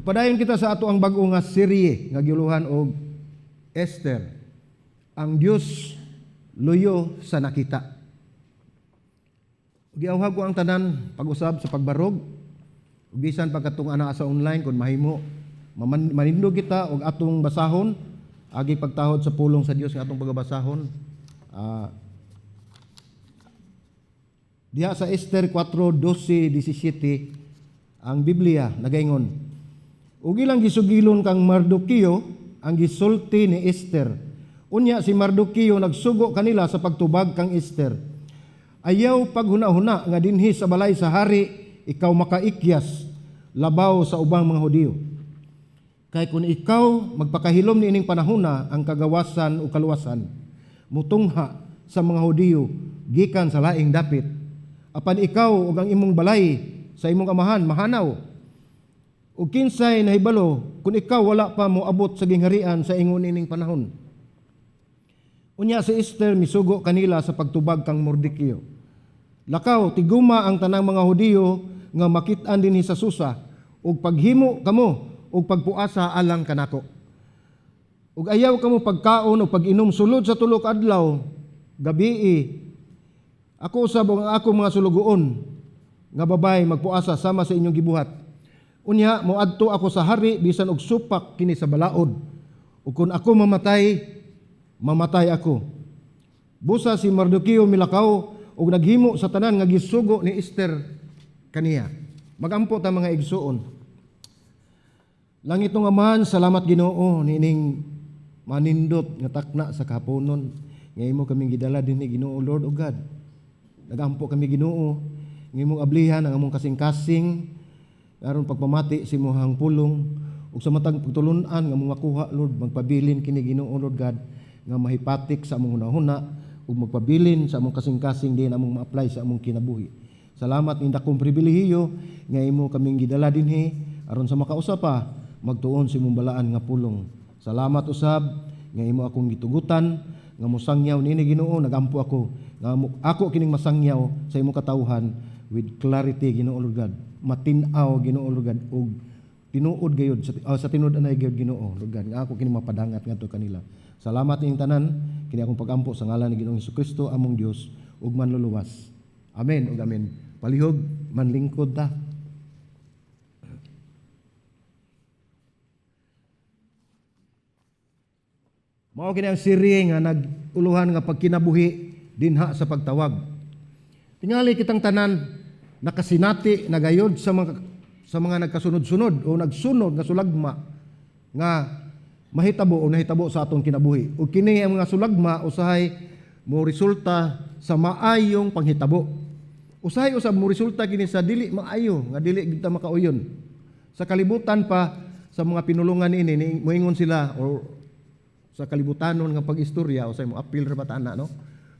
padayon kita sa ato ang bag-o nga serye nga giuluhan og Esther, ang Dios luyo sa nakita. Giawhag ko ang tanan pag-usab sa pagbarog, ug bisan pagkatong ana sa online kung mahimo manindog kita og atong basahon agi pagtahod sa pulong sa Dios nga atong pagbasahon. Diha sa Esther 4:12-17 ang Biblia nagaingon, ug ilang gisugilon kang Mardukio ang gisulti ni Esther. Unya si Mardukio nagsugo kanila sa pagtubag kang Esther. Ayaw paghuna-huna nga dinhi sa balay sa hari ikaw makaikyas labaw sa ubang mga Hudiyo. Kay kung ikaw magpakahilom niining panahona ang kagawasan o kaluwasan, mutungha sa mga Hudiyo gikan sa laing dapit. Apan ikaw ug ang imong balay sa imong amahan mahanaw. Ug kinsay nahibalo kung ikaw wala pa moabot sa gingharian sa ingon ining panahon. Unya si Esther misugo kanila sa pagtubag kang Mordekio. Lakaw tiguma ang tanang mga Hudiyo nga makit-an dinhi sa Susa ug paghimo kamo ug pagpuasa alang kanako. Ug ayaw kamo pagkaon o pag-inom sulod sa tulo ka adlaw gabii. Ako usab ang ako mga sulugoon nga babay magpuasa sama sa inyong gibuhat. Unya moadto ako sa hari bisan og supak kini sa balaod. Ug kun ako mamatay ako. Busa si Mardukio milakaw ug naghimo sa tanan nga gisugo ni Esther kaniya. Magampo ta mga igsuon. Langit nga man, salamat Ginoo nining manindot nga takna sa kahaponon. Nga imo kaming gidala dinhi Ginoo Lord o God. Nagampo kami Ginoo, ng imong ablihan ang among kasing-kasing, aron pagpamati si imong pulong, ug sa matag pagtulunan nga among makuha Lord, magpabilin kini Ginoo Lord God, nga mahipatik sa among hunahuna, ug magpabilin sa among kasing-kasing din among ma-apply sa among kinabuhi. Salamat ning dakong pribilehiyo nga imo kaming gidala dinhi, aron sa makausa pa, magtuon sa imong balaan nga pulong. Salamat usab nga imo akong gitugutan, nga musangyaw nini Ginoo, nagampo ako nga ako kining masangyaw sa imong katawhan with clarity Ginoo Lord God, matin-aw Ginoo Lord God, ug tinuod gayud sa tinuod anay gayud Ginoo Lord God, nga ako kining mapadangat ngadto kanila. Salamat ning tanan kini akong pagampo sa ngalan ni Ginoong Hesukristo among Dios ug manluluwas. Amen ug amen. Palihog manlingkod ta. Mao kini ang serye nga naguluhan nga pagkinabuhi dinha sa pagtawag. Tingali kitang tanan nakasinati nagayod sa mga nagkasunod-sunod o nagsunod nga sulagma nga mahitabo o nahitabo sa atong kinabuhi. Ug kini ang mga sulagma usahay mo resulta sa maayong panghitabo. Usahay usab mo resulta kini sa dili maayo nga dili kita makauyon. Sa kalibutan pa sa mga pinulungan ini moingon sila o sa kalibutanon nga pag-istorya usahay mo apil ra batana no.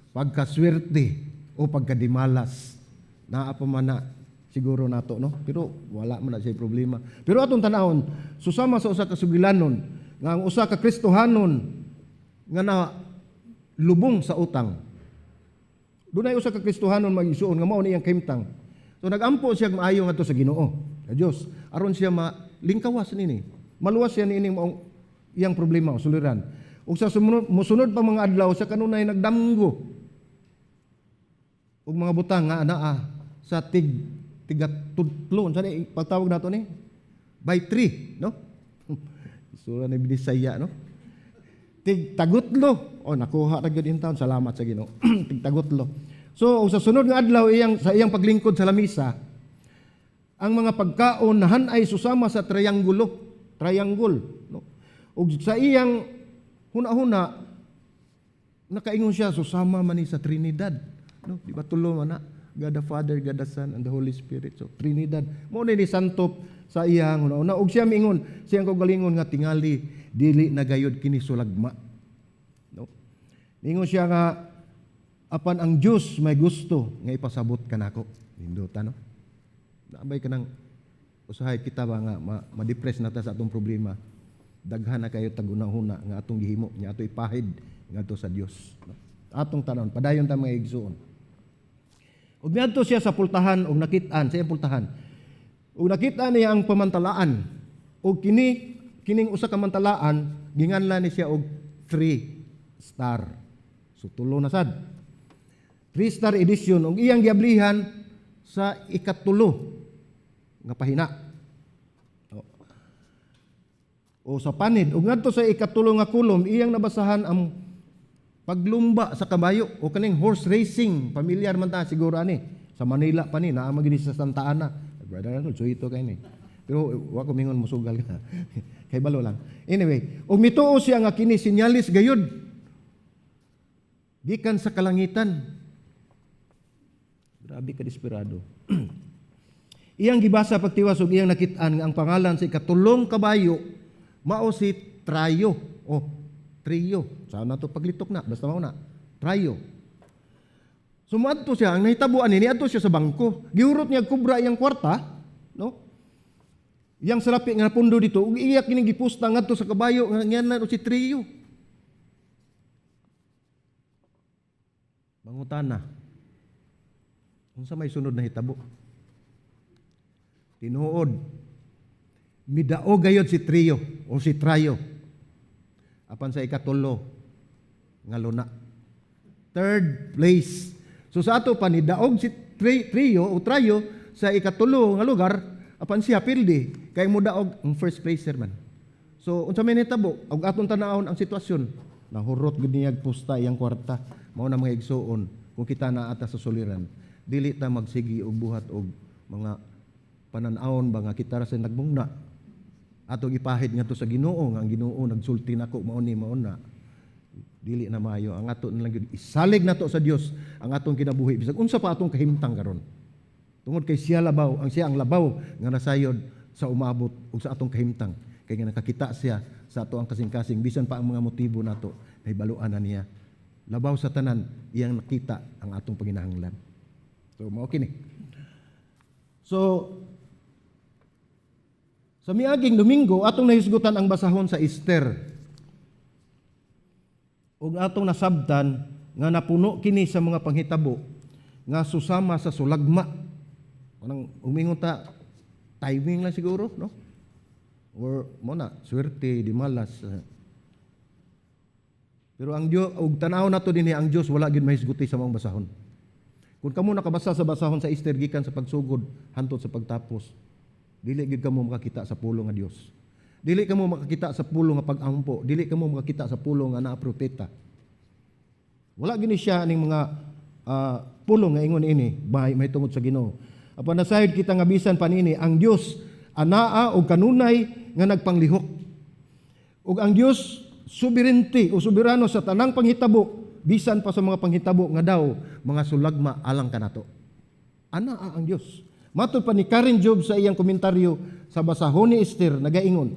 Pagkaswerte o pagkadimalas naa pa man na siguro nato no, pero wala man na siya problema. Pero atong tanawon susama sa usa ka sugilanon nga ang usa ka Kristohanon nga na lubong sa utang. Dunay usa ka Kristohanon magisuon nga mao ni iyang kahimtang. So nagampo siya maayo ngadto sa Ginoo, sa Dios, aron siya malingkawas nini. Maluwas siya niining iyang problema o suliran. Ug sa musunod pa mga adlaw sa kanunay nagdamgo ug mga butang nga anaa sa tigatudlon sa pagtawag nato ni by 3 no. Sura ni Bisaya no. Tigtagutlo o nakuha ra gyud in town, salamat sa Ginoo. Tigtagutlo. So sa sunod nga adlaw sa iyang paglingkod sa lamisa, ang mga pagkaon nahan ay susama sa triangle no. Ug sa iyang huna-huna nakaingon siya susama man ni sa Trinidad no, di ba tulo man na God the Father, God the Son and the Holy Spirit. So Trinidad mo ni santop sa iyang huna-huna. Ug siya miingon siyang kaugalingon nga tingali dili nagayod kini sulagma no. Ingon siya nga apan ang Dios may gusto nga ipasabot kanako ninduta no. Naabay ka nang usahay kita ba nga ma-depress nata sa atong problema. Daghan na kayo tag-una-huna nga atong gihimo nya ato ipahid ngadto sa Dios no? Atong tanon padayon ta mga igsuon. Ug niadto siya sa pultahan ug nakit-an sa iyang pultahan. Ug nakita niya ang pamantalaan O kining usa ka mantalaan ginganlan ni siya og 3 star. So tulo na sad. 3-star edition og iyang giablihan sa ikatulo nga pahina. O sa panid ug ngadto sa ikatulo nga kulom iyang nabasahan ang paglumba sa kabayo o kaning horse racing. Pamilyar man ta siguro ani sa Manila pa ni naa magini sa Santa Ana. Brother ano ito kay ni. Pero wa ko mingon musugal ka. Kay balo lang. Anyway, ug mituo siya nga kini sinyalis gayud gikan sa kalangitan. Grabe ka desperado. Iyang gibasa pagtiwas ug iyang nakit-an nga ang pangalan sa ikatulong kabayo mao si Trayo o Trio. Saan na to paglitok na? Basta mao na. Trayo. Sumadto siya, ang nahitabuan ni adto siya sa bangko. Giurot niya kubra iyang kwarta, no? Iyang salapi nga pundo dito, ug iyak kining gipusta ngadto sa kabayo nga ngyan si Trio. Mangutana. Unsa may sunod na hitabo? Tinuod. Midao gayod si Trio o si Trayo. Apan sa ikatulo nga luna. 3rd place. So sa ato pa ni daog si Trio o Trayo sa ikatulo nga lugar apan siya pildi kay mo daog ang first placer man. So unsa may nitabo og aton tan-awon ang sitwasyon nahurot gid niya pusta iyang kwarta mao na mga igsuon kung kita na ata sa suliran dili ta magsigi og buhat og mga panan-awon ba nga kita ra sa nagbungna atong ipahid ngadto sa Ginoo nga ang Ginoo nagsulti nako mao ni mao na dili na maayo ang ato na lang gyud isalig nato sa Dios ang atong kinabuhi bisag unsa pa atong kahimtang karon tungod kay siya labaw ang siya ang labaw nga nasayod sa umabot ug sa atong kahimtang kay nga nakakita siya sa ato ang kasing-kasing bisan pa ang mga motibo nato nahibaluan na niya labaw sa tanan iyang nakita ang atong panginahanglan. So mao kini. So sa miaging Domingo atong nahisgutan ang basahon sa Esther. Ug atong nasabtan nga napuno kini sa mga panghitabo nga susama sa sulagma. Kanang umingon ta timing lang siguro, no? Or mo na swerte di malas. Pero ang Dios ug tan-aw nato dinhi ang Dios wala gid mahisguti sa mga basahon. Kung kamo nakabasa sa basahon sa Esther gikan sa pagsugod hantod sa pagtapos, dili gid kamo makakita sa pulong nga Dios. Dili kamo makakita sa pulong nga pag-ampo, dili kamo makakita sa pulong nga naa propeta. Wala gini siya ning mga pulong nga ingon ini may tungod sa Ginoo. Apan nasayod kita nga bisan panini ang Dios anaa og kanunay nga nagpanglihok. Ug ang Dios soberente o soberano sa tanang panghitabo bisan pa sa mga panghitabo nga daw mga sulagma alang kanato. Anaa ang Dios. Matud pa ni Karen Job sa iyang komentaryo sa basahon ni Esther nagaingon,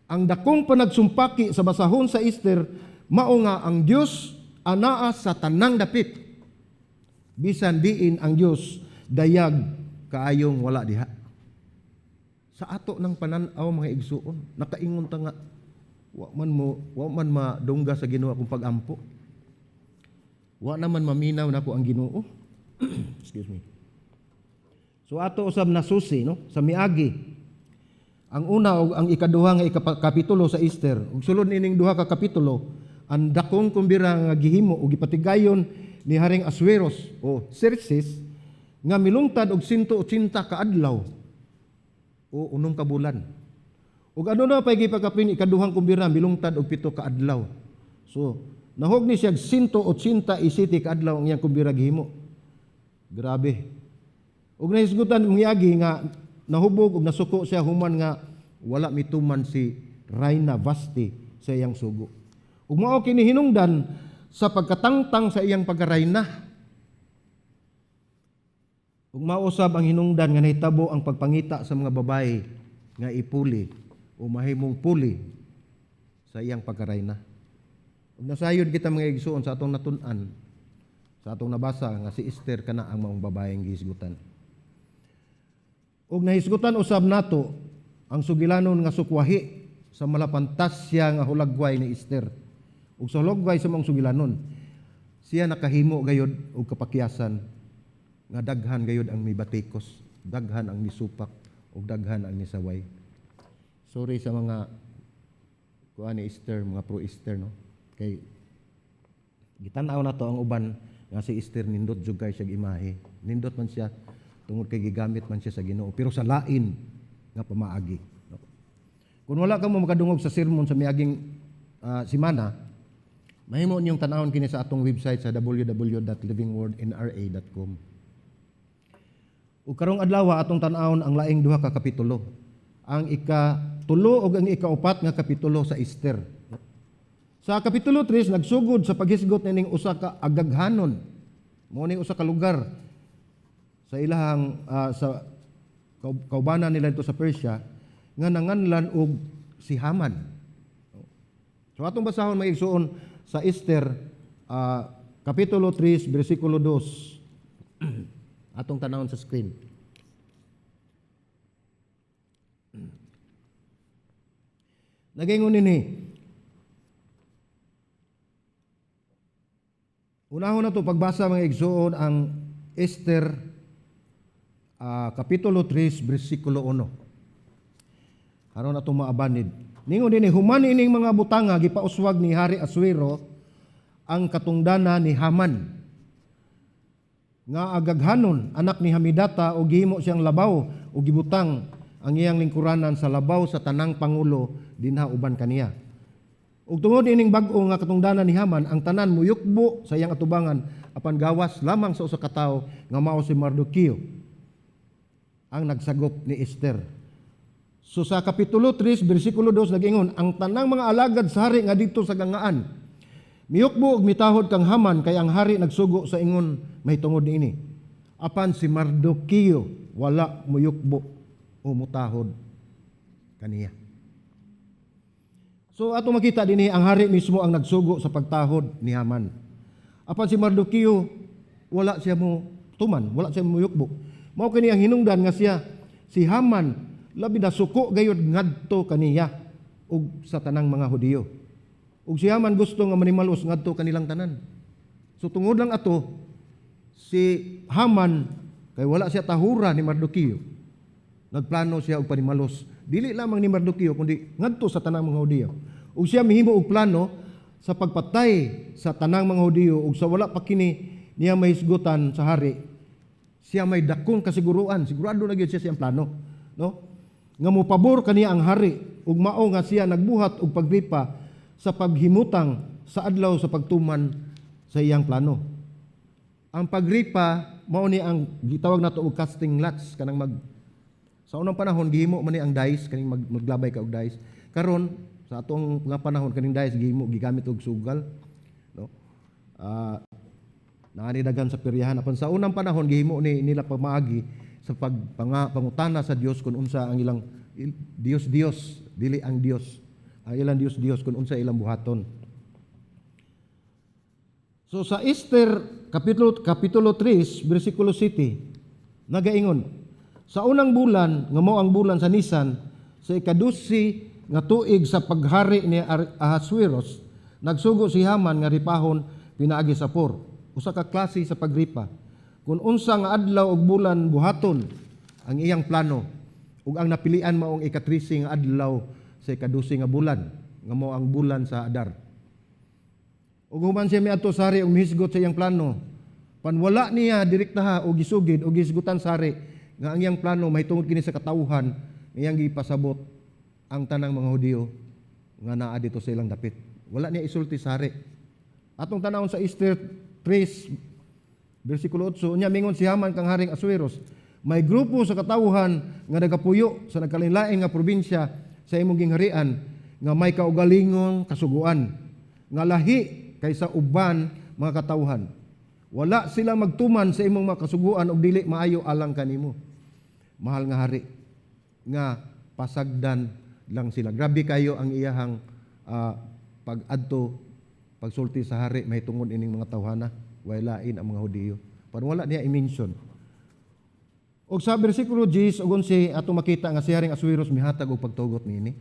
ang dakong panagsumpaki sa basahon sa Esther mao nga ang Dios anaa sa tanang dapit. Bisan diin ang Dios dayag kaayong wala diha. Sa ato ng pananaw mga igsuon, nakaingon ta nga wa man madungga sa Ginoo akong pag-ampo. Wa naman maminaw nako ang Ginoo. Excuse me. So ato usab nasusi no sa miagi. Ang una og ang ikaduha nga kapitulo sa Esther. Ug sulod nining duha ka kapitulo, ang dakong kumbira nga gihimo og gipatigayon ni Haring Asueros o Xerxes nga milungtad og 180 ka adlaw o 6 ka bulan. Ug ano na pay gipagapin ikaduhang kumbira milungtad og 7 ka adlaw. So nahog ni siya 187 ka adlaw ang iyang kumbira gihimo. Grabe. Ug nahisgutan miagi nga nahubog ug nasuko siya human nga wala mituman si Reina Vasti sa iyang sugo. Ug mao kini hinungdan sa pagkatangtang sa iyang pagkarayna. Ug mausab ang hinungdan nga nahitabo ang pagpangita sa mga babae nga ipuli o mahimong puli sa iyang pagkarayna. Ug nasayod kita mga igsuon sa atong natun-an, sa atong nabasa nga si Esther kana ang maong babaeng gihisgutan. Ug nahisgutan usab nato ang sugilanon nga sukwahi sa malapantasya nga hulagway ni Esther. Ug sa hulagway sa mga sugilanon, siya nakahimo gayod og kapakyasan nga daghan gayod ang mibatikos, daghan ang misupak ug daghan ang misaway. Sorry sa mga kuan ni Esther, mga pro-Esther, no? Kay gitanaw na to ang uban nga si Esther nindot jud kay siya imahe. Nindot man siya tungod kay gigamit man siya sa Ginoo pero sa lain nga pamaagi. No? Kung wala ka mo makadungog sa sermon sa miaging simana, mahimo niyong tanawon kini sa atong website sa www.livingwordnra.com. Ug karong adlaw atong tan-awon ang laing duha ka kapitulo. Ang ika-tulo ug ang ika-upat nga kapitulo sa Esther. Sa kapitulo 3 nagsugod sa paghisgot ning usa ka agaghanon. Mao ning usa ka lugar sa ilahang sa kaubanan nila dito sa Persia nga nanganlan og si Haman. So atong basahon maigsuon sa Esther kapitulo 3 bersikulo 2. Atong tanawon sa screen. Nagingon ini. Unahon na to pagbasa mga igsuon ang Esther kapitulo 3 bersikulo 1. Aron atong maabanid. Ningon dinhi human ining mga butanga gipauswag ni Hari Asuero ang katungdana ni Haman nga agaghanon anak ni Hamidata o gihimo siyang labaw o gibutang ang iyang lingkuranan sa labaw sa tanang pangulo dinha uban kaniya. Ug tungod ining bag-o nga katungdanan ni Haman, ang tanan muyukbo sa iyang atubangan apan gawas lamang sa usa ka tawo nga mao si Mardukio ang nagsagop ni Esther. So sa kapitulo 3 bersikulo 2 nag-ingon, ang tanang mga alagad sa hari nga dito sa gangaan miyukbo ug mitahod kang Haman kay ang hari nagsugo sa ingon mahitungod niini. Apan si Mardukio wala muyukbo o mutahod kaniya. So ato makita dinhi ang hari mismo ang nagsugo sa pagtahod ni Haman. Apan si Mardukio wala siya mo tuman, wala siya mo yukbo. Mao kini ang hinungdan nga siya si Haman labi na suko gayud ngadto kaniya ug sa tanang mga Hudiyo. Ug si Haman gusto nga manimalos ngadto kanilang tanan. So tungod lang ato si Haman kay wala siya tahura ni Mardukio. Nagplano siya og panimalos. Dili lamang ni Mardukio kundi ngadto sa tanang mga Hudiyo. Ug siya mihimo og plano sa pagpatay sa tanang mga Hudiyo ug sa wala pa kini niya mahisgutan sa hari. Siya may dakong kasiguruan, sigurado na gyud siya siyang plano, no? Nga mopabor kaniya ang hari ug mao nga siya nagbuhat og pagripa sa paghimutang sa adlaw sa pagtuman sa iyang plano. Ang pagripa mao ni ang gitawag nato og casting lots kanang sa unang panahon gihimo man ni ang dice kaning maglabay ka og dice. Karon sa atong nga panahon kaning dice gihimo gigamit og sugal, no? Naanidagan sa peryahan apan sa unang panahon gihimo ni nila pamaagi sa pangutana sa Dios kung unsa ang ilang Dios dili ang Dios. Ang ilang Dios kung unsa ilang buhaton. So sa Esther kapitulo 3 bersikulo 7 nagaingon, sa unang bulan nga mao ang bulan sa Nisan sa ikadusi nga tuig sa paghari ni Ahasuerus nagsugo si Haman nga ripahon pinaagi sa Por, usa ka klase sa pagripa. Kung unsa nga adlaw ug bulan buhaton ang iyang plano ug ang napilian maong ika-13 nga adlaw sa ikadusi nga bulan nga mao ang bulan sa Adar. Ug human siya miadto sa hari ug mihisgot sa iyang plano, panwala niya direktaha og gisugid og gisgutan sa hari nga ang iyang plano mahitungod kini sa katawhan iyang gipasabot ang tanang mga Hudiyo nga naa dito sa ilang dapit. Wala niya isulti sa hari. Atong tanawon sa Esther 3 bersikulo 8 unya mingon si Haman kang haring Asuerus, may grupo sa katawhan nga nagapuyo sa nagkalain-lain nga probinsya sa imong gingharian nga may kaugalingong kasuguan nga lahi kaysa uban mga katawhan. Wala sila magtuman sa imong mga kasuguan og dili maayo alang kanimo. Mahal nga hari nga pasagdan lang sila. Grabe kayo ang iyahang pag-adto pagsulti sa hari mahitungod ining mga tawhana, walain ang mga Hudiyo. Pero wala niya i-mention. Og sa bersikulo 10 ug 11 ato makita nga si Haring Asuerus mihatag og pagtugot niini.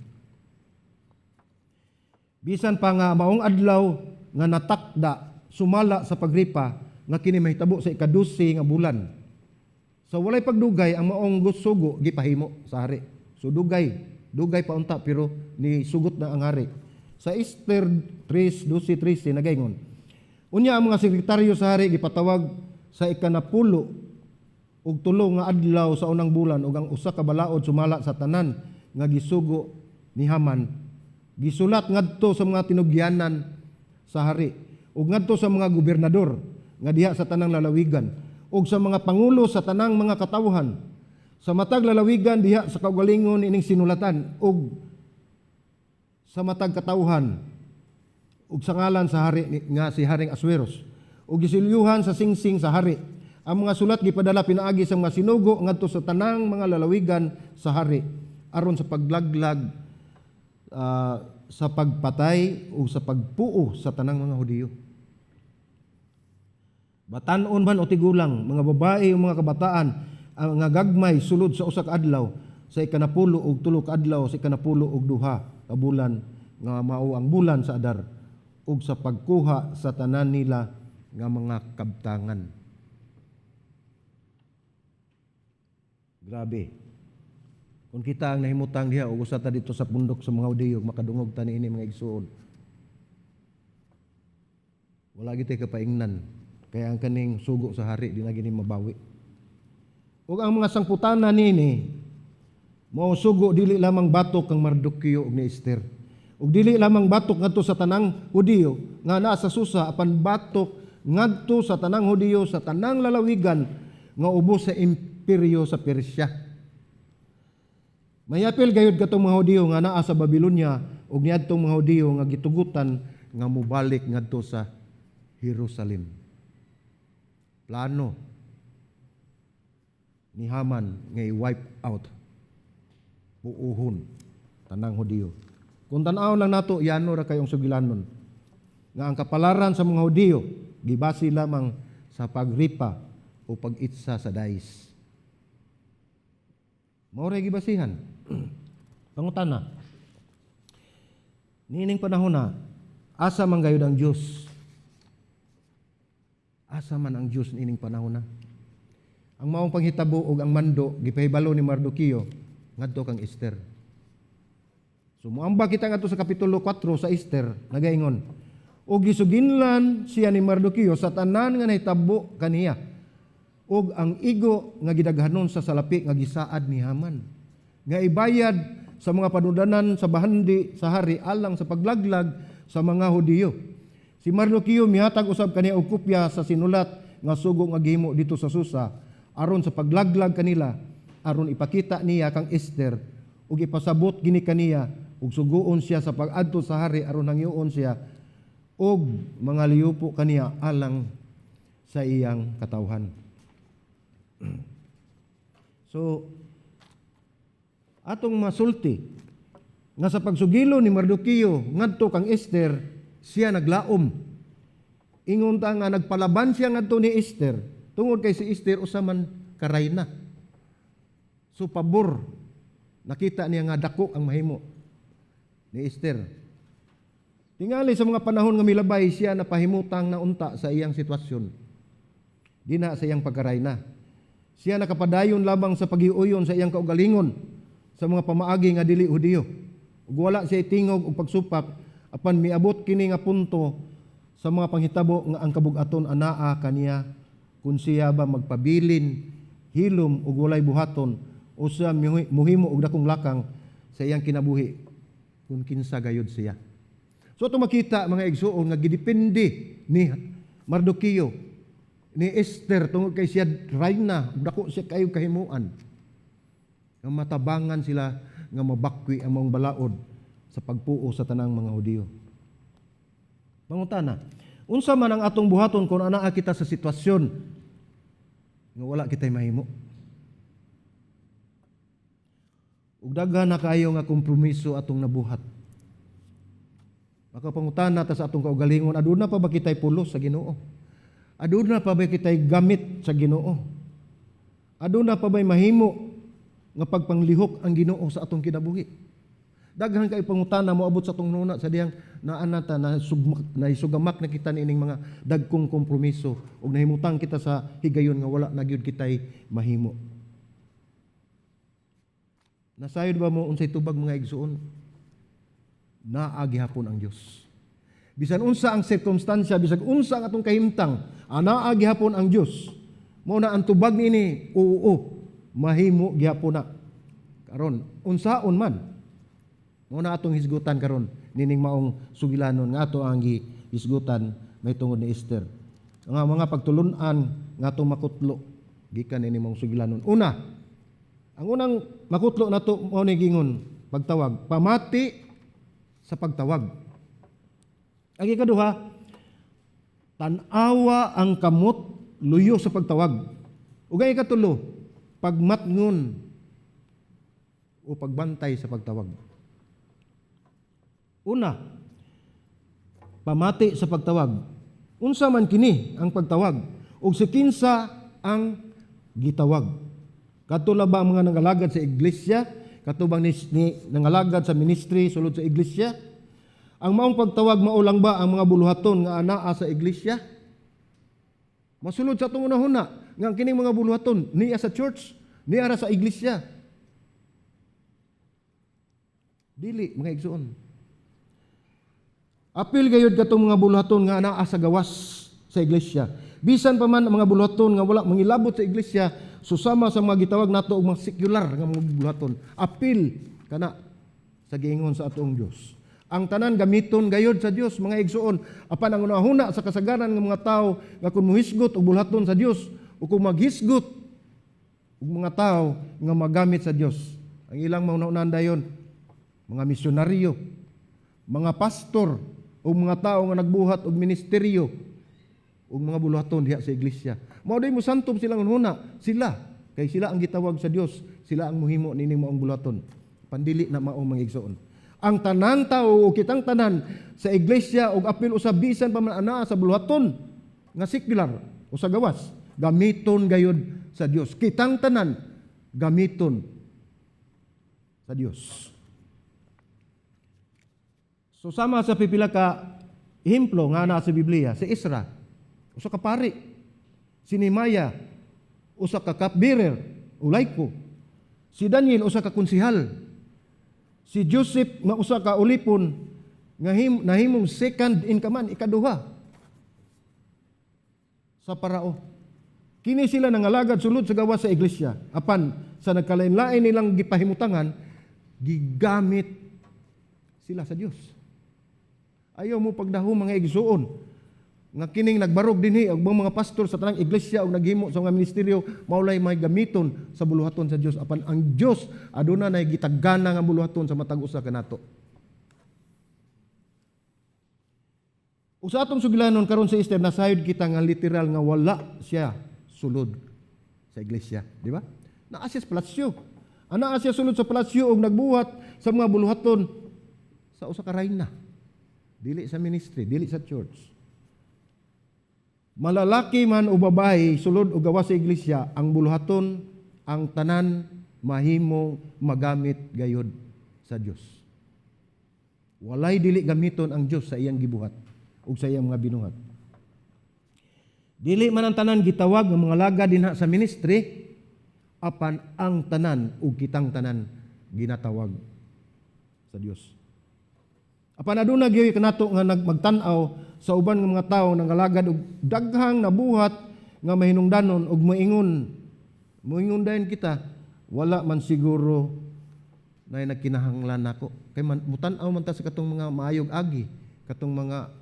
Bisan pa nga maong adlaw nga natakda sumala sa pagripa nga kini mahitabo sa ikadusi nga bulan. So walay pagdugay ang maong gusugo gipahimo sa hari. So dugay Dugay pa unta pero ni sugot na ang hari. Sa Esther 3:12-13 nagaingon. Unya ang mga sekretaryo sa hari gipatawag sa ikanapulo ug tulo nga adlaw sa unang bulan ug ang usa ka balaod sumala sa tanan nga gisugo ni Haman. Gisulat ngadto sa mga tinugyanan sa hari ug ngadto sa mga gobernador nga diha sa tanang lalawigan ug sa mga pangulo sa tanang mga katawhan sa matag lalawigan diha sa kaugalingon ining sinulatan ug sa matag katawhan ug sa ngalan sa hari nga si Haring Asweros ug gisilyuhan sa singsing sa hari. Ang mga sulat gipadala pinaagi sa mga sinugo ngadto sa tanang mga lalawigan sa hari aron sa paglaglag sa pagpatay o sa pagpuo sa tanang mga Hudiyo. Batan-on man o tigulang, mga babae o mga kabataan, ang nga gagmay sulod sa usa ka adlaw sa ikanapulo og tulo ka adlaw sa ikanapulo og duha ka bulan nga mao ang bulan sa Adar ug sa pagkuha sa tanan nila nga mga kabtangan. Grabe. Kung kita ang nahimutang diha ug usa ta dito sa bundok sa mga Hudiyo makadungog ta niini mga igsuon. Wala gid kapaingnan kaya ang kaning sugo sa hari di na gini mabawi. Ug ang mga sangputana nini mao sugo dili lamang batok kang Mardukyo ug ni Esther. Ug dili lamang batok ngadto sa tanang Hudiyo nga naa sa Susa apan batok ngadto sa tanang Hudiyo sa tanang lalawigan nga ubos sa imperyo sa Persya. Mayapil gayud katong mga Hudiyo nga naa sa Babilonia ug niadtong mga Hudiyo nga gitugutan nga mobalik ngadto sa Jerusalem. Plano ni Haman nga i-wipe out buuhon tanang Hudiyo. Kung tan-aw lang nato yano ra kayong sugilanon nga ang kapalaran sa mga Hudiyo gibase lamang sa pagripa o pag-itsa sa dais. Mao ray gibasihan. Pangutana. Nining panahon na asa man gayud ang Dios? Asa man ang Dios nining panahon na? Ang maong panghitabo ug ang mando gipahibalo ni Mardukyo ngadto kang Esther. So moamba kita ngadto sa kapitulo 4 sa Esther nagaingon, ug gisuginlan siya ni Mardukyo sa tanan nga nahitabo kaniya ug ang igo nga gidaghanon sa salapi nga gisaad ni Haman nga ibayad sa mga panudanan sa bahandi sa hari alang sa paglaglag sa mga Hudiyo. Si Mardukyo mihatag usab kaniya og kopya sa sinulat nga sugo nga gihimo dito sa Susa aron sa paglaglag kanila aron ipakita niya kang Esther ug ipasabot gini kaniya ug suguon siya sa pag-adto sa hari aron hangyoon siya og mga liyupo kaniya alang sa iyang katawhan. So atong masulti nga sa pagsugilo ni Mardukyo ngadto kang Esther siya naglaom. Ingon ta nga nagpalaban siya ngadto ni Esther tungod kay si Esther usa man ka rayna. So pabor nakita niya nga dako ang mahimo ni Esther. Tingali sa mga panahon nga milabay siya napahimutang na unta sa iyang sitwasyon. Di na sa iyang pagkarayna. Siya nakapadayon lamang sa paghiuyon sa iyang kaugalingon sa mga pamaagi nga dili Hudiyo. Ug wala siya tingog og pagsupak apan miabot kini nga punto sa mga panghitabo nga ang kabug-aton anaa kaniya kun siya ba magpabilin, hilom ug walay buhaton o siya muhimo og dakong lakang sa iyang kinabuhi kung kinsa gayud siya. So ito makita mga igsuon nga gidepende ni Mardukyo ni Esther tungod kay siya rayna dako siya kayo kahimuan nga matabangan sila nga mabakwi ang mga balaod sa pagpuo sa tanang mga Hudiyo. Mangutana, unsa man ang atong buhaton kung anaa kita sa sitwasyon nga wala kitay mahimo? Ug daghan na kayo nga kompromiso atong nabuhat. Makapangutana ta sa atong kaugalingon, aduna pa ba kitay pulos sa Ginoo? Aduna pa ba kitay gamit sa Ginoo? Aduna pa ba'y mahimo nga pagpanglihok ang Ginoo sa atong kinabuhi? Daghan kay pangutana mo abot sa atong nuna sa diyang naanata na sugamak na kita nining mga dagkong kompromiso ug nahimutang kita sa higayon nga wala na gyud kitay mahimo. Nasayod ba mo unsay tubag mga igsuon? Naa gihapon ang Dios. Bisan unsa ang sirkumstansya, bisan unsa ang atong kahimtang, naa gihapon ang Dios. Mao na ang tubag niini, oo, mahimo gihapon na. Karon, unsaon man. Mao na atong hisgutan karon nining maong sugilanon nga ato ang hisgutan may tungod ni Esther. Ang mga pagtulun-an nga atong makutlo gikan ini maong sugilanon. Una, ang unang makutlo nato mao ni gingon pagtawag, pamati sa pagtawag. Ang ikaduha, tan-awa ang kamot luyo sa pagtawag. Ug ang ikatulo, pagmatngon o pagbantay sa pagtawag. Una, pamati sa pagtawag. Unsa man kini ang pagtawag ug si kinsa ang gitawag. Katula ba mga nangalagad sa iglesia, katubang ni nangalagad sa ministry sulod sa iglesia? Ang maong pagtawag mao lang ba ang mga buluhaton nga anaa sa iglesia? Masulod sa atong unahuna nga kining mga buluhaton niya sa church, niya sa iglesia. Dili mga igsoon. Apil gayud katong mga buluhaton nga anaa sa gawas sa iglesia. Bisan pa man ang mga buluhaton nga wala mangilabot sa iglesia, susama sa mga gitawag nato og mga secular nga mga buluhaton. Apil kana sa giingon sa atong Dios. Ang tanan gamiton gayud sa Dios mga igsoon. Apan ang unahuna sa kasagaran ng mga tao nga kung muhisgot og buluhaton sa Dios o kung maghisgot og mga tao nga magamit sa Dios. Ang ilang mauna-unan dayon mga misyonaryo, mga pastor o mga tao nga nagbuhat og ministeryo og mga buluhaton diha sa iglesia. Mao day mo santom silang unahuna, sila kay sila ang gitawag sa Dios, sila ang muhimo nining maong buluhaton. Pandili na maong mga igsoon. Ang tanan tao o kitang tanan sa iglesia o apil usab bisan pa man anaa sa buluhaton nga secular o sa gawas, gamiton gayud sa Dios. Kitang tanan gamiton sa Dios. So sama sa pipila ka ehemplo nga naa sa Biblia, si Isra, usa ka pari, si Nehemia, usa ka cupbearer, ulayko, si Daniel, usa ka konsihal, si Joseph nga usa ka ulipon nga nahimong second in command, ikaduha sa Parao. Kini sila nangalagad sulod sa gawas sa iglesia. Apan sa nagkalain-lain nilang gipahimutangan, gigamit sila sa Dios. Ayaw mo pagdaho mga igsuon nga kining nagbarog dinhi og mga pastor sa tanang iglesia og naghimo sa mga ministeryo maulay may gamiton sa buluhaton sa Dios. Apan ang Dios aduna nay gitagana nga buluhaton sa matag usa kanato. Ug sa atong sugilanon karon sa Esther, nasayod kita nga literal nga wala siya sulod sa iglesia, di ba? Naa siya sa palasyo. Ana siya sulod sa palasyo og nagbuhat sa mga buluhaton sa usa ka reyna. Dili sa ministry, dili sa church. Malalaki man o babae sulod o gawas sa iglesia, ang buluhaton, ang tanan mahimong magamit gayud sa Dios. Walay dili gamiton ang Dios sa iyang gibuhat ug sa iyang mga binuhat. Dili man ang tanan gitawag ng mga laga dinha sa ministry, apan ang tanan ug kitang tanan ginatawag sa Dios. Apan aduna gyud kanato nga magtan-aw sa uban nga mga tawo nangalagad og daghang nabuhat nga mahinungdanon og moingon dayon kita, wala man siguro na nagkinahanglan nako kay mutan-aw man ta sa katong mga maayog agi, katong mga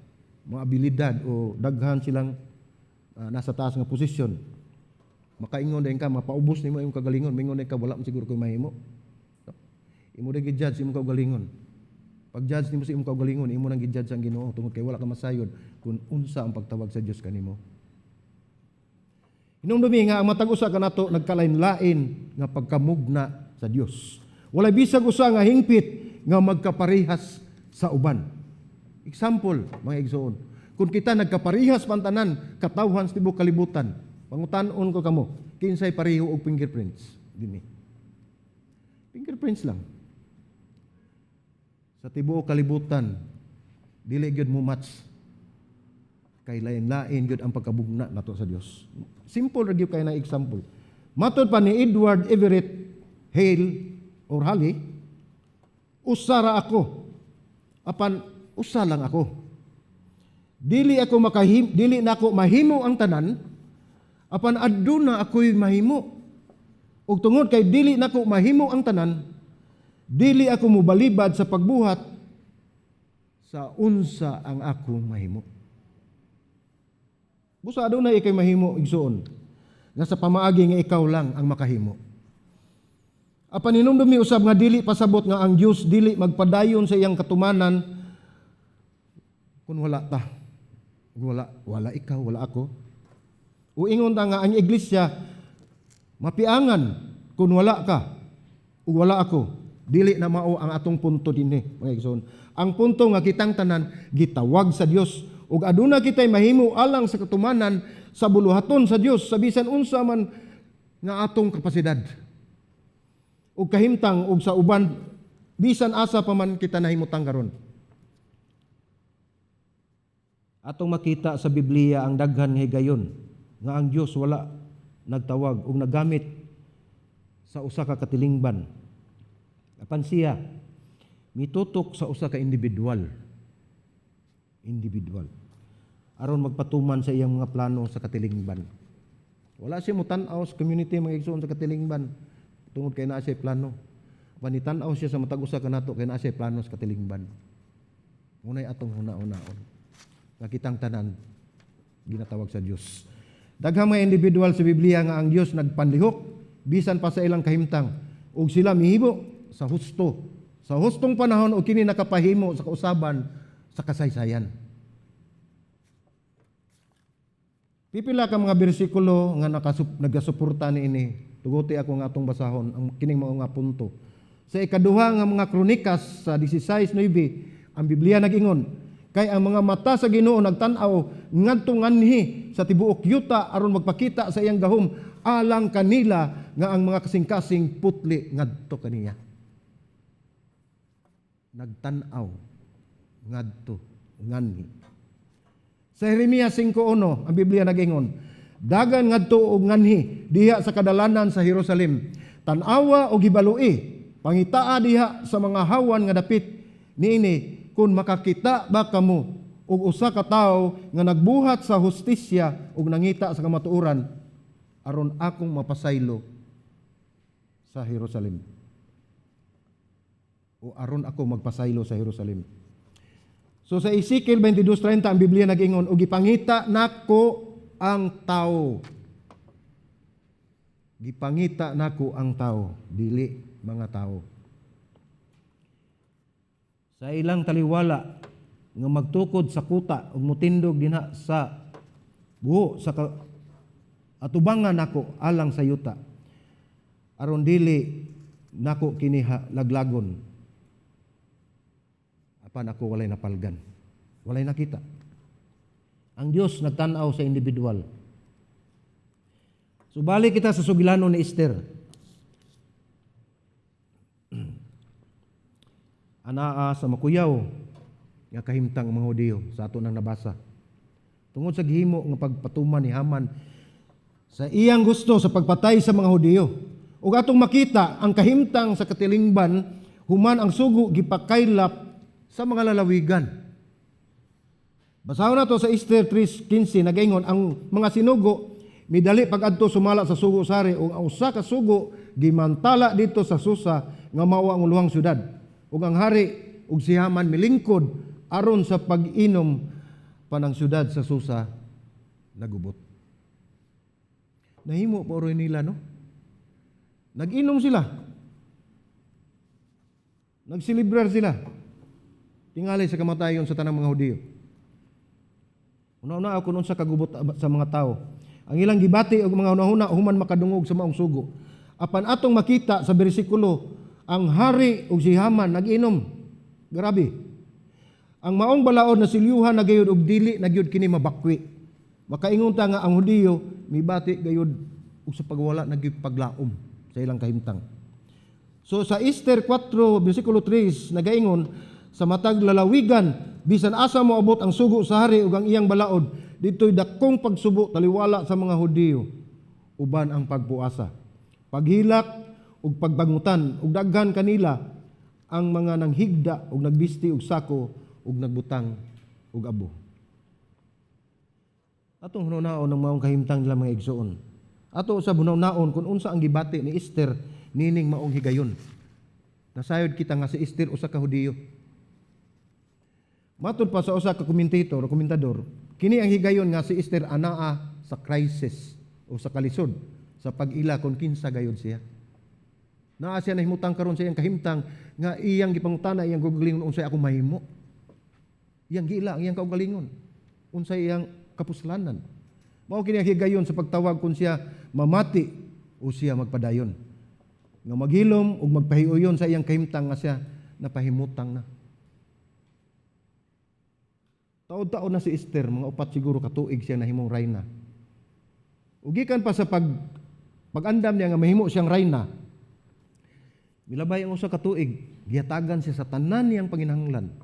abilidad o daghan silang nasa taas nga posisyon. Makaingon dayon ka, mapaubos nimo imong kagalingon, mingon ka wala man siguro koy mahimo. Imo ra gi-judge imong kagalingon. Pag judge nimo sa imong kaugalingon, imo nang gi-judge ang Ginoo tungod kay wala ka masayod kung unsa ang pagtawag sa Dios kanimo. Hinumdumi nga ang matag usa kanato nagkalain-lain nga pagkamugna sa Dios. Walay bisag usa nga hingpit nga magkaparehas sa uban. Example, mga igsoon. Kung kita nagkaparehas pantanan, katawhan sa tibuok kalibutan, pangutan-on ko kamo, kinsay pareho og fingerprints dinhi. Fingerprints lang. Sa tibuok kalibutan, dili gyud mo match kay lain-lain gyud ang pagkabugna nato sa Dios. Simple ra gyud kay na example. Matod pa ni Edward Everett Hale or hali, usara ako. Apan usa lang ako. Dili na ako mahimo ang tanan, apan aduna ako'y mahimo. Ug tungod kay dili nako mahimo ang tanan, dili ako mobalibad sa pagbuhat sa unsa ang ako mahimo. Busa aduna ikay mahimo igsuon, nga sa pamaagi nga ikaw lang ang makahimo. Apan hinumdumi usab nga dili pasabot nga ang Dios dili magpadayon sa iyang katumanan kun wala ta. Wala ikaw, wala ako. Uingon ta nga ang iglesia mapiangan kun wala ka ug wala ako. Dili na mao ang atong punto dinhi, mga igsoon. Ang punto nga kitang tanan gitawag sa Dios ug aduna kitay mahimo alang sa katumanan sa buluhaton sa Dios sa bisan unsa man nga atong kapasidad. Ug kahimtang ug sa uban bisan asa pa man kita nahimutang karon. Atong makita sa Biblia ang daghan nga higayon nga ang Dios wala nagtawag ug naggamit sa usa ka katilingban. Apan siya mitutok sa usa ka individual aron magpatuman sa iyang mga plano sa katilingban. Wala siya mutan-aw sa community mga igsoon sa katilingban tungod kay naa siya plano. Panitan-aw siya sa matag usa kanato kay naa siya plano sa katilingban. Unay atong huna-hunaon nga kitang tanan ginatawag sa Dios. Daghang mga individual sa Biblia nga ang Dios nagpanlihok bisan pa sa ilang kahimtang ug sila mihimo sa hustong panahon o kini nakapahimo sa kausaban sa kasaysayan. Pipila ka mga bersikulo nga nagasuporta niini. Tuguti ako nga atong basahon ang kining mao nga punto. Sa ikaduha nga mga kronikas sa 16:9, ang Biblia nag-ingon, kay ang mga mata sa Ginoo nagtan-aw ngadto nganhi sa tibuok yuta aron magpakita sa iyang gahom alang kanila nga ang mga kasing-kasing putli ngadto kaniya. Nagtan-aw ngadto nganhi. Sa Jeremias 5:1 ang Biblia nag-ingon, dagan ngadto og nganhi diha sa kadalanan sa Jerusalem, tan-awa og gibalui, pangitaa diha sa mga hawan nga dapit niini kung makakita ba kamo og usa ka tawo nga nagbuhat sa hustisya ug nangita sa kamatuoran aron akong mapasaylo sa Jerusalem. O aron ako magpasaylo sa Jerusalem. So sa Ezekiel 22:30 ang Biblia nag-ingon, "Og gipangita nako ang tawo." Gipangita nako ang tawo, dili mga tawo. Sa ilang taliwala nga magtukod sa kuta ug mutindog dinha sa buho sa atubangan nako alang sa yuta. Aron dili nako kini laglagon. Apan ako walay napalgan. Walay nakita. Ang Dios nagtan-aw sa individual. So balik kita sa sugilanon ni Esther. Anaa sa makuyaw nga kahimtang mga Hudiyo sa ato nang nabasa. Tungod sa gihimo nga pagpatuman ni Haman sa iyang gusto sa pagpatay sa mga Hudiyo. Ug atong makita ang kahimtang sa katilingban human ang sugo gipakaylap sa mga lalawigan. Basahon nato sa Esther 3:15 nagaingon ang mga sinugo midali pag-adto sumala sa sugo sari ug ang usa ka sugo gimantala dito sa Susa nga mao ang uluhang syudad. Ug ang hari ug si Haman milingkod aron sa pag-inom panang syudad sa Susa nagubot. Nahimo pa oro nila no? Nag-inom sila. Nagselebrar sila. Tingali sa kamatayon sa tanang mga Hudiyo. Una-una ako nun sa kagubot sa mga tao. Ang ilang gibati og mga hunahuna human makadungog sa maong sugo. Apan atong makita sa bersikulo, ang hari ug si Haman nag-inom. Grabe. Ang maong balaod na silyuhan na gayud og dili nagyud kini mabakwi. Makaingon ta nga ang Hudiyo mibati gayud ug sa pagwala nagyud paglaom sa ilang kahimtang. So sa Esther 4 bersikulo 3 nagaingon sa matag lalawigan bisan asa mo abot ang sugo sa hari ug ang iyang balaod ditoy dakong pagsubo taliwala sa mga Hudiyo uban ang pagpuasa paghilak ug pagbangutan ug daghan kanila ang mga nanghigda ug nagbisti og sako ug nagbutang og abo. Atong hunaw-naon ng maong kahimtang nila mga igsoon. Ato sa hunaw-naon kung unsa ang gibati ni Esther nining maong higayon. Nasayod kita nga si Esther usa ka Hudiyo. Matod pa sa usa ka komentador, kini ang higayon nga si Esther anaa sa crisis o sa kalisod sa pag-ila kung kinsa gayud siya. Naa siya nahimutang karon sa iyang kahimtang nga iyang gipangutana iyang kaugalingon unsay ako mahimo. Iyang giila ang iyang kaugalingon. Unsay iyang kapuslanan. Mao kini ang higayon sa pagtawag kung siya mamati o siya magpadayon. Nga maghilom ug magpahiuyon sa iyang kahimtang nga siya napahimutang na. Taod-taon na si Esther, mga 4 siguro katuig siya nahimong rayna. Ug gikan pa sa pag-andam niya nga mahimo siyang rayna. Milabay ang usa ka tuig, gihatagan siya sa tanan niyang panginahanglan.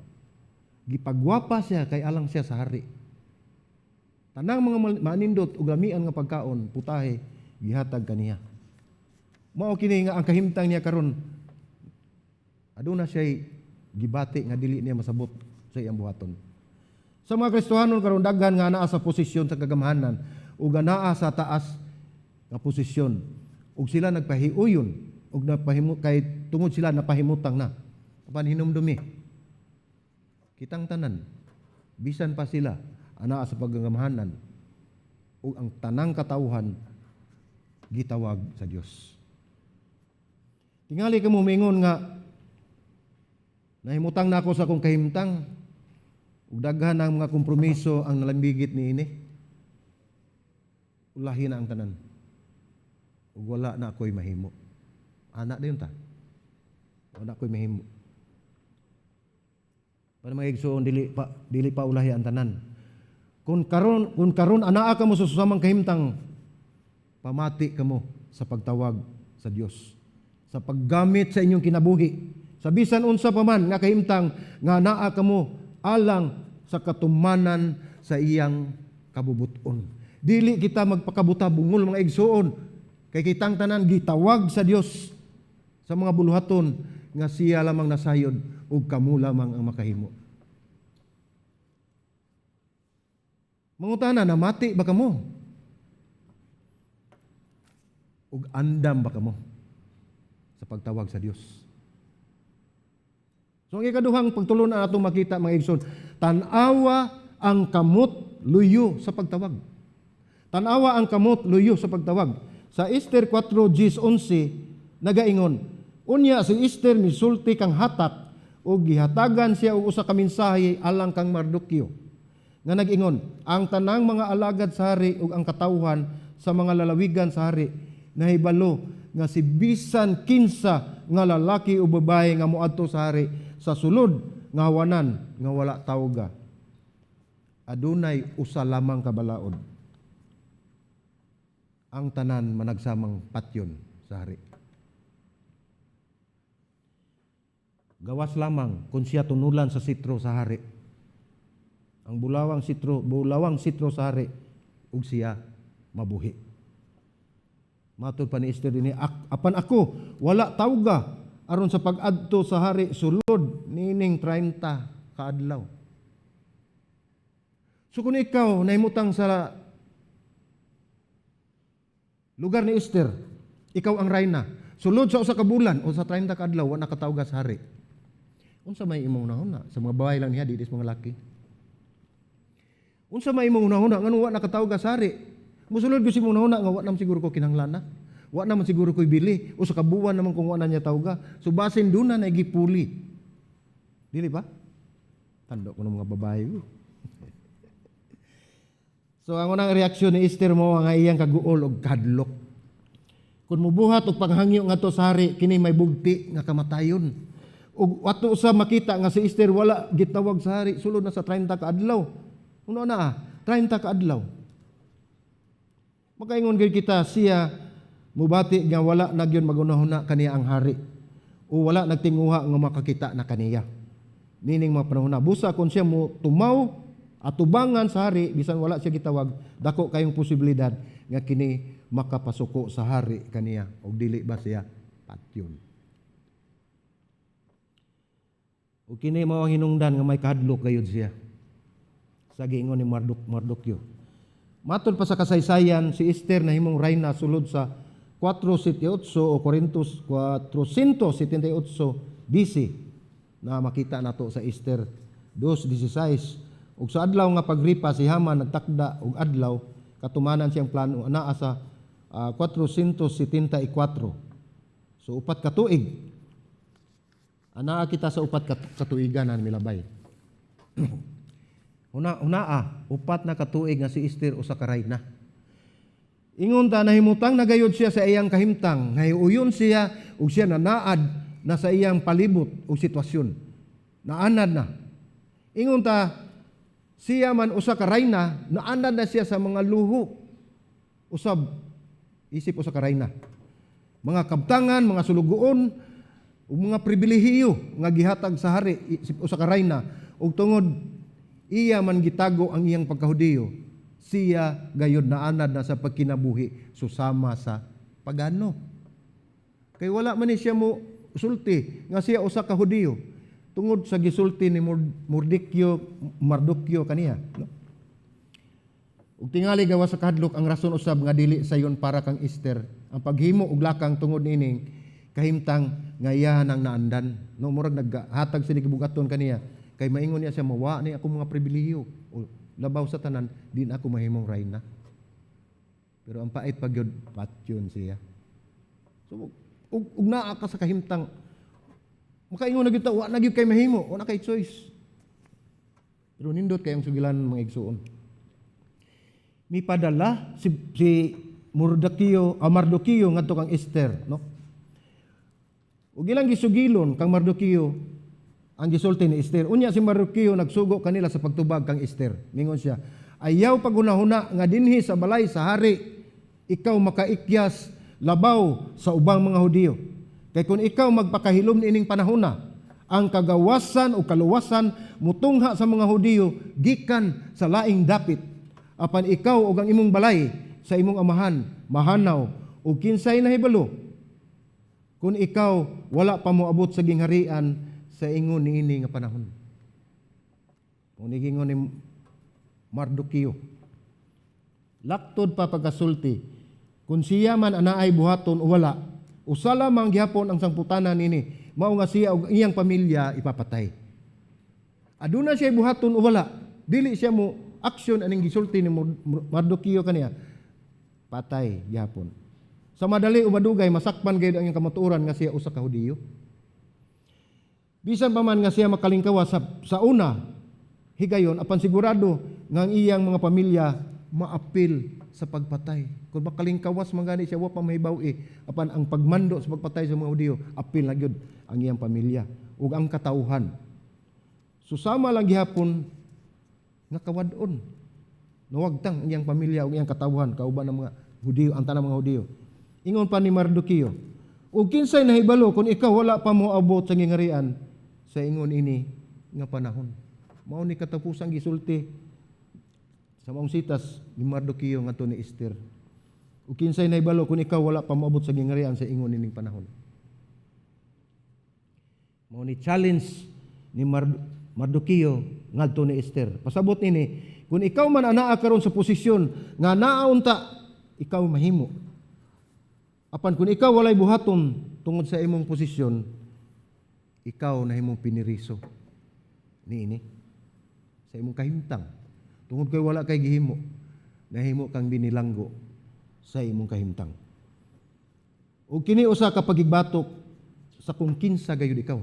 Gipagwapa siya kay alang siya sa hari. Tanang mga manindot ug lamian nga pagkaon, putahe, gihatag kaniya. Mao kini nga ang kahimtang niya karon. Aduna siya gibati nga dili niya masabot sa iyang buhaton. Sa mga Kristohanon karon daghan nga naa sa posisyon sa kagamhanan ug naa sa taas nga posisyon ug sila nagpahiuyon ug napahimo kay tungod sila napahimutang na. Apan hinumdumi. Kitang tanan bisan pa sila ana sa paggamhanan ug ang tanang katawhan gitawag sa Dios. Tingali kamo mingon nga nahimutang na ako sa akong kahimtang ug daghan ang mga kompromiso ang nalambigit niini. Ulahi na ang tanan. Ug wala na ako'y mahimo. Anak dayon ta. Wala ako'y mahimo. Para mga igsoon dili pa ulahi ang tanan. Kung karon anaa ka mo sa susamang kahimtang, pamati kamo sa pagtawag sa Dios. Sa paggamit sa inyong kinabuhi. Sa bisan unsa pa man nga kahimtang nga anaa kamo alang sa katumanan sa iyang kabubuton. Dili kita magpakabuta bungol mga igsoon. Kay kitang tanan gitawag sa Dios sa mga buluhaton nga siya lamang nasayod ug kamo lamang ang makahimo. Mangutana, namati ba kamo? Ug andam ba kamo sa pagtawag sa Dios? So ang ikaduhang pagtulon na atong makita mga igsoon, tanawa ang kamot luyo sa pagtawag. Tanawa ang kamot luyo sa pagtawag. Sa Esther 4:11 nagaingon, unya si Esther misulti kang hatak ug gihatagan siya og usa ka mensahe alang kang Mardukyo. Nga nag-ingon, ang tanang mga alagad sa hari ug ang katawhan sa mga lalawigan sa hari nahibalo nga si bisan kinsa nga lalaki o babae nga moadto sa hari sa sulod nga hawanan nga wala tawga. Adunay usa lamang kabalaod. Ang tanan managsamang patyon sa hari. Gawas lamang kung siya tunulan sa sitro sa hari. Ang bulawang sitro sa hari ug siya mabuhi. Matod pa ni Esther dinhi, apan ako wala tawga aron sa pag-adto sa hari sulod nining 30 ka adlaw. So kung ikaw nahimutang sa lugar ni Esther, ikaw ang rayna, sulod sa usa ka bulan o sa 30 ka adlaw wa nakatawga sa hari. Unsa may imong nahuna sa mga babae lang niya dili sa mga laki? Unsa may imong nahuna ngano wa nakatawga sa hari? Musulod gyud si imong nahuna nga wa nam siguro ko kinahanglan na. Wa naman siguro ko'y bili o sa kabuwan naman kung wa na niya tawga. So basin doon na gipuli. Dili ba? Tando ko ng mga babae. So ang unang reaksyon ni Esther mo nga iyang kaguol og kadlok. Kung mubuhat og paghangyo ngadto sa hari kini may bugti nga kamatayon. Ug ato sa makita nga si Esther wala gitawag sa hari sulod na sa 30 ka adlaw. Uno na 30 ka adlaw. Makaingon gyud kita siya mubati nga wala nagyon magunahuna kaniya ang hari o wala nagtinguha nga makakita na kaniya. Meaning mga panahon na busa kung siya mo tumaw at tubangan sa hari bisan wala siya gitawag, dako kayong posibilidad nga kini makapasuko sa hari kaniya o dili ba siya patyon. O kini mao ang hinungdan nga may kahadlok gayud siya sa giingon ni Mardukyo. Matod pa sa kasaysayan, si Esther nahimong reyna sulod sa 478 o Corintos 478 BC na makita nato sa Esther 2:16. Ug sa adlaw nga pagripa si Haman nagtakda og adlaw katumanan siyang plano anaa sa 474. So upat ka tuig. Anaa kita sa upat ka tuigan na milabay. Upat na katuig nga si Esther usa ka reyna. Ingon ta nahimutang nagayod siya sa iyang kahimtang, ngahiuyon siya ug siya nanaad na sa iyang palibot o sitwasyon. Naanad na. Ingon ta siya man usa ka reyna, naanad na siya sa mga luho. Usab isip usa ka reyna. Mga kabtangan, mga sulugoon, ug mga pribilehiyo nga gihatag sa hari isip usa ka reyna ug tungod iya man gitago ang iyang pagkahudiyo, siya gayud naanad na sa pagkinabuhi susama sa pagano. Kay wala man ni siya mo sulti nga siya usa ka Hudiyo tungod sa gisulti ni Mardukyo kaniya, no? Ug tingali gawas sa kahadlok ang rason usab nga dili sayon para kang Esther ang paghimo og lakang tungod nining kahimtang nga iya nang naandan, no? Murag naghatag sini gibugaton kaniya kay maingon niya siya mawa ni ako mga pribilehiyo o labaw sa tanan din ako mahimong reyna. Pero ang pait pagyud patyon siya. So ug naa ka sa kahimtang makaingon na gyud ta wa na gyud kay mahimo, wa na kay choice. Pero nindot kay ang sugilan mga igsuon. Mipadala si Mardukyo ngadto kang Esther, no? Ug ilang gisugilon kang Mardukyo ang gisulti ni Esther. Unya si Mardukyo nagsugo kanila sa pagtubag kang Esther. Mingon siya, ayaw pagunahuna nga dinhi sa balay sa hari ikaw makaikyas labaw sa ubang mga Hudiyo. Kay kung ikaw magpakahilom niining panahona, ang kagawasan o kaluwasan mutungha sa mga Hudiyo gikan sa laing dapit. Apan ikaw o ang imong balay sa imong amahan, mahanaw o kinsay nahibalo. Kung ikaw wala pa moabot sa gingharian sa ingon niini nga panahon. Kung nigingon ni Mardukyo, laktod pa pagkasulti, kung siya man anaay buhaton o wala, usala mang gihapon ang sangputanan nini, mao nga siya o iyang pamilya ipapatay. Aduna siya buhaton o wala, dili siya mo aksyon aning gisulti ni Mardukyo kaniya, patay gihapon. Sa madali o madugay, masakpan gayud ang iyang kamatuoran nga siya usa ka Hudiyo. Bisan pa man nga siya makalingkawa sa una, higayon, apan sigurado nga ang iyang mga pamilya maapil sa pagpatay. Kung makalingkawas man gani siya, wa pa mahibaw apan ang pagmando sa pagpatay sa mga Hudiyo, apil na gyud ang iyang pamilya ug ang katawhan. Susama lang gihapon nga kawadon. Nawagtang ang iyang pamilya ug iyang katawhan kauban ng mga Hudiyo, ang tanang mga Hudiyo. Ingon pa ni Mardukyo, ug kinsay nahibalo kung ikaw wala pa moabot sa gingharian sa ingon ini nga panahon. Mao ni katapusang gisulti sa maong sitas ni Mardukyo ngadto ni Esther. Ug kinsay nahibalo kung ikaw wala pa moabot sa gingharian sa ingon ining panahon. Mao ni challenge ni Mardukyo ngadto ni Esther. Pasabot nini, kung ikaw man anaa karon sa posisyon nga naaunta, ikaw mahimo. Apan kung ikaw walay buhaton tungod sa imong posisyon, ikaw nahimong piniriso niini sa imong kahimtang. Tungod kay wala kay gihimo, nahimo kang binilanggo sa imong kahimtang. Ug kini usa ka pagigbatok sa kung kinsa gayud ikaw.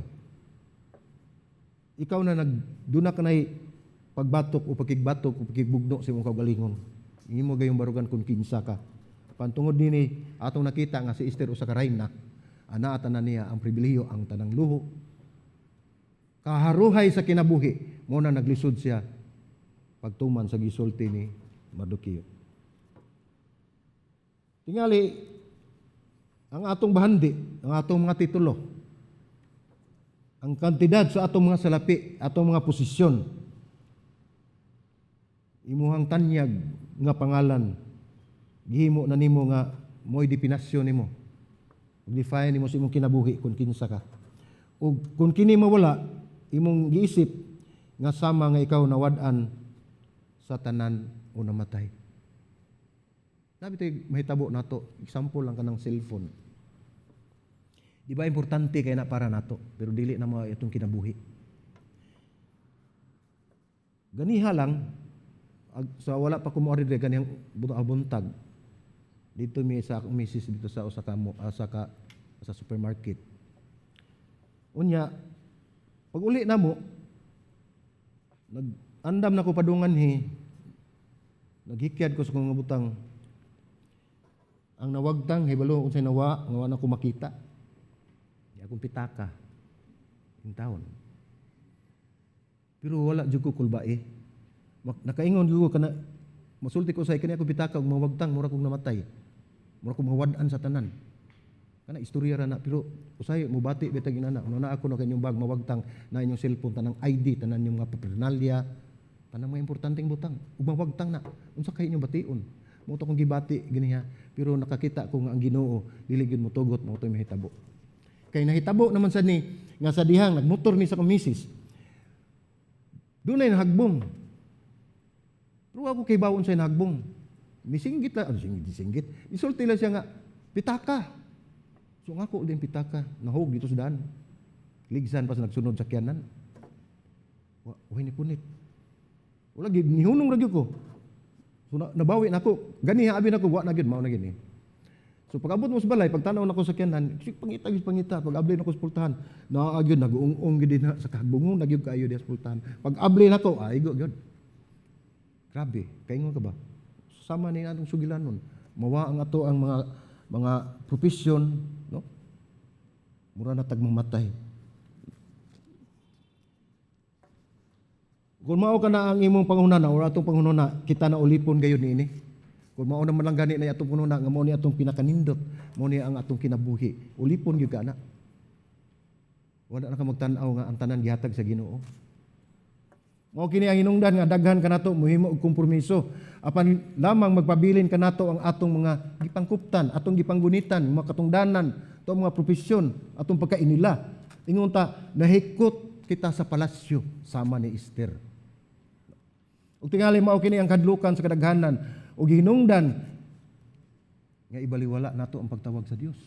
Ikaw na nagduna kanay pagbatok o pagigbatok o pagigbugno sa imong kaugalingon. Himo gayong barugan kung kinsa ka. Pantungod nini atong nakita nga si Esther usa ka reyna, ana tanan niya ang pribilehiyo, ang tanang luho. Kaharuhay sa kinabuhi, mo na naglisod siya pagtuman sa gisulti ni Mardukyo. Tingali ang atong bahandi, ang atong mga titulo, ang kantidad sa atong mga salapi, atong mga posisyon, imuhang tanyag nga pangalan, gihimo na nimo nga mo'y dipinasyon nimo Define nimo sa imong kinabuhi kung kinsa ka. Ug kung kini mawala, imong giisip nga sama nga ikaw nawad-an sa tanan o namatay. Sabi tayo mahitabo nato, example lang kanang cellphone. Di ba importante kay na para nato, pero dili na mo itong kinabuhi. Ganiha lang, sa wala pa kumuari rin ganihang buntag, dito may isa akong misis dito sa sa supermarket. Unya, pag uli na mo, nag-andam na ko padungan naghikyad ko sa kong butang. Ang nawagtang, hibalo, unsay nawa na ko makita. Di akong pitaka. In taon. Pero wala jud ko kulbae. Nakaingon jud ko kana masulti ko sa kani ako pitaka ug mawagtang mura kong namatay. Mura kong mawad-an sa tanan. Kana istorya ra na pero usay mo bati bitag inana. Una na ako na kanyong bag mawagtang na inyong cellphone tanang ID tanan yung mga paraphernalia tanang mga importanteng butang ug mawagtang na unsa kay inyong bation. Mo to kong gibati ganiha pero nakakita ko nga ang Ginoo dili gyud motugot mo to mahitabo. Kay nahitabo naman sa ni nga sa dihang nagmotor mi sa misis. Dunay nahagbong. Pero ako kay bawon sa nahagbong. Misinggit lang, singgit. Isulti lang siya nga, pitaka. So nga ko din pitaka, nahog dito sa daan. Ligsan pa sa nagsunod sa kyanan. Wala ni punit. Wala, nihunong ragyo ko. So nabawi na ako. Ganiha abi na ko, wala na gid, mao na gini. So pag abot mo sa balay, pag tanaw na ko sa kyanan, pangita. Pag abli na ko sa pultahan, naagyod, nag-uung-ung gid na sa kagbungong, nagyod kaayo di sa pultahan. Pag abli na ko, go, gyud. Grabe, kaingon ka ba? Sama ni atong sugilanon. Mawa ang ato ang mga profesyon, no? Mura na tagmamatay. Kung mao ka na ang imong panghunana o atong panghunana, kita na ulipon gayon niini. Kung mao naman lang gani na atong panghunana, nga mao ni atong pinakanindot, mao ni ang atong kinabuhi. Ulipon gyud ka na. Wala na ka magtan-aw nga ang tanan gihatag sa Ginoo. Mao kini ang hinungdan nga daghan kanato mohimo og kompromiso apan lamang magpabilin kanato ang atong mga gipangkuptan, atong gipanggunitan, mga katungdanan, atong mga profesyon, atong pagkainila. Ingon ta nahikot kita sa palasyo sama ni Esther. Ug tingali mao kini ang kadlukan sa kadaghanan ug hinungdan nga ibaliwala nato ang pagtawag sa Dios.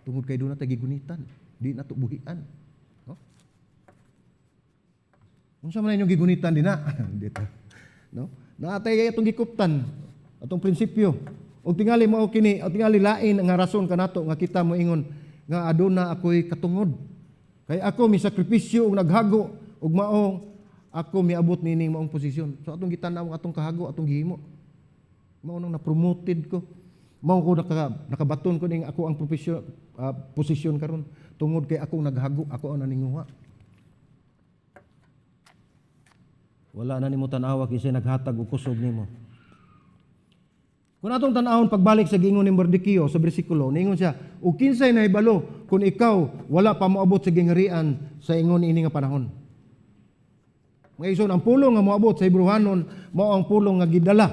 Tungod kay doon na gigunitan, di nato buhian. Unsa man inyong gigunitan dina? Dito. No? Naatay atong gikuptan, atong prinsipyo. Og tingali mao kini, o tingali lain nga rason kanato nga kita moingon nga aduna ako'y katungod. Kay ako misakripisyo og naghago ug mao ako miabot nining maong posisyon. So atong gitanaw ang atong kahago, atong gihimo. Mao nang na-promoted ko. Mao ko nakabaton ko ning ako ang posisyon karon tungod kay ako naghago, ako ang naninguha. Wala na nimo tan-awa kisay naghatag og kusog nimo. Kung atong tan-awon pagbalik sa giingon ni Mordekio sa bersikulo, ningon siya, "Ug kinsay nahibalo kung ikaw wala pa moabot sa gingharian sa ingon ini nga panahon." Mga ison, ang pulong nga moabot sa Hebrewanon mao ang pulong nga gidala.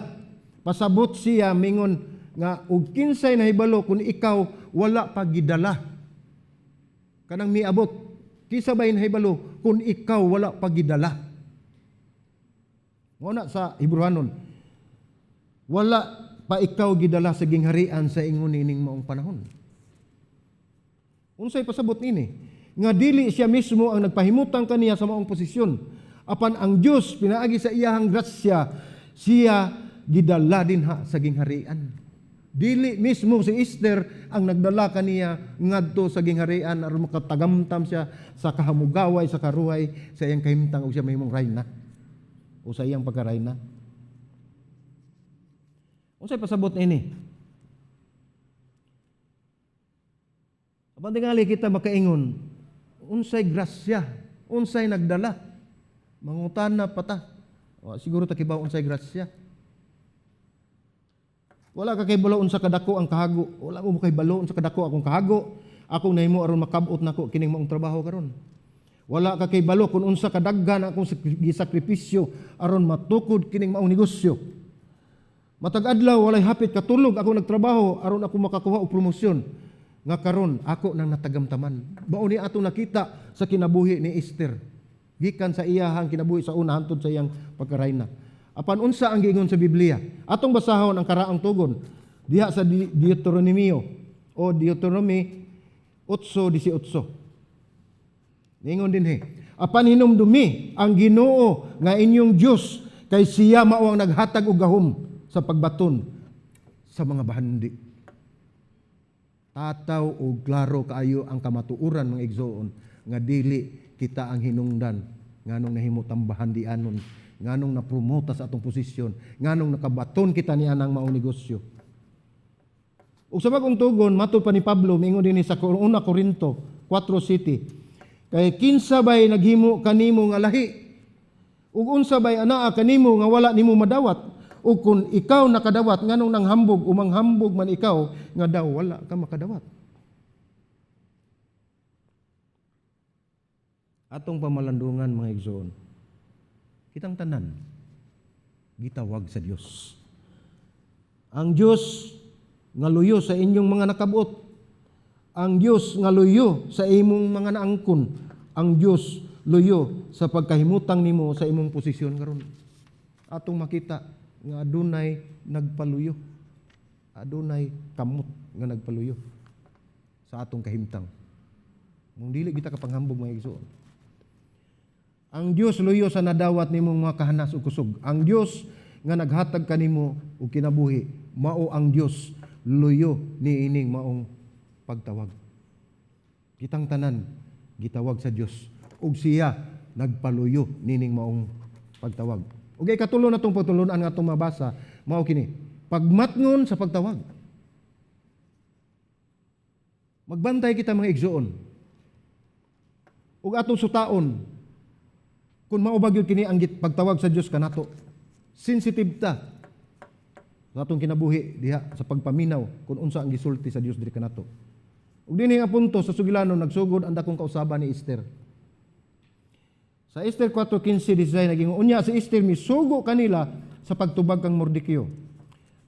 Pasabot siya mingon nga ug kinsay nahibalo kung ikaw wala pa gidala. Kanang miabot, kisa bay nahibalo kung ikaw wala pa gidala. Muna sa Hebrewanon, wala pa ikaw gidala sa gingharian sa ingon nining maong panahon. Unsay pasabot nini? Nga dili siya mismo ang nagpahimutang kaniya sa maong posisyon. Apan ang Dios pinaagi sa iyahang grasya, siya gidala dinha sa gingharian. Dili mismo si Esther ang nagdala kaniya ngadto sa gingharian aron makatagamtam siya sa kahamugaway, sa karuhay, sa iyang kahimtang og siya mahimong rayna. O sa iyang pagkarayna. Unsay pasabot ini? Apan tingali kita makaingon, unsay grasya, unsay nagdala. Mangutana pa ta. Siguro ta kibaw unsay grasya. Wala ka kay balo unsa kadako ang kahago. Wala mo kay balo unsa kadako akong kahago. Akong nahimo aron makabot nako kining maong trabaho karon. Wala ka kay balo kung unsa kadaghan akong gisakripisyo aron matukod kining maong negosyo. Matag adlaw walay hapit katulog ako nagtrabaho aron ako makakuha og promosyon. nga karon ako nang natagamtaman. Mao ni ato nakita sa kinabuhi ni Esther. Gikan sa iyahang kinabuhi sa una hangtod sa iyang pagkarayna. Apan unsa ang giingon sa Biblia? Atong basahon ang karaang tugon diha sa Deuteronomio o Deuteronomy 8:18. Ningon dinhi, apan hinumdumi ang Ginoo nga inyong Dios kay siya mao ang naghatag og gahom sa pagbaton sa mga bahandi. Tataw o klaro kaayo ang kamatuoran mga igsoon nga dili kita ang hinungdan nganong nahimutang bahandianon, nganong napromota sa atong posisyon, nganong nakabaton kita niya ng maong negosyo. Ug sa bagong tugon matud pa ni Pablo mingon dinhi sa 1 Corinto 4:7, kay kinsa bay naghimo kanimo nga lahi ug unsa bay anaa kanimo nga wala nimo madawat? O kung ikaw nakadawat, nganong nang hambog, umanghambog man ikaw, nga daw wala ka makadawat. Atong pamalandungan mga igsoon, kitang tanan, gitawag sa Dios. Ang Dios nga luyo sa inyong mga nakabot, ang Dios nga luyo sa imong mga naangkon, ang Dios luyo sa pagkahimutang nimo sa imong posisyon karon. Atong makita nga adunay nagpaluyo, adunay kamot nga nagpaluyo sa atong kahimtang. Mung dili kita kapanghambog mga igsoon. Ang Dios luyo sa nadawat nimong mga kahanas ug kusog. Ang Dios nga naghatag kanimo og kinabuhi, mao ang Dios luyo niining maong pagtawag. Kitang tanan gitawag sa Dios ug siya nagpaluyo nining maong pagtawag. Ug ikatulo na itong pagtulunan nga itong mabasa, mao kini, pagmatngon sa pagtawag. Magbantay kita mga igsoon. Ug atong sutaon, kung mao ba gyud kini ang pagtawag sa Dios kanato. Sensitive ta sa atong kinabuhi diha sa pagpaminaw kung unsa ang gisulti sa Dios diri kanato. Ug dinhi nga punto sa sugilanon nagsugod ang dakong kausaban ni Esther. Sa Esther 4:15 naging unya si Esther misugo kanila sa pagtubag kang Mordekio.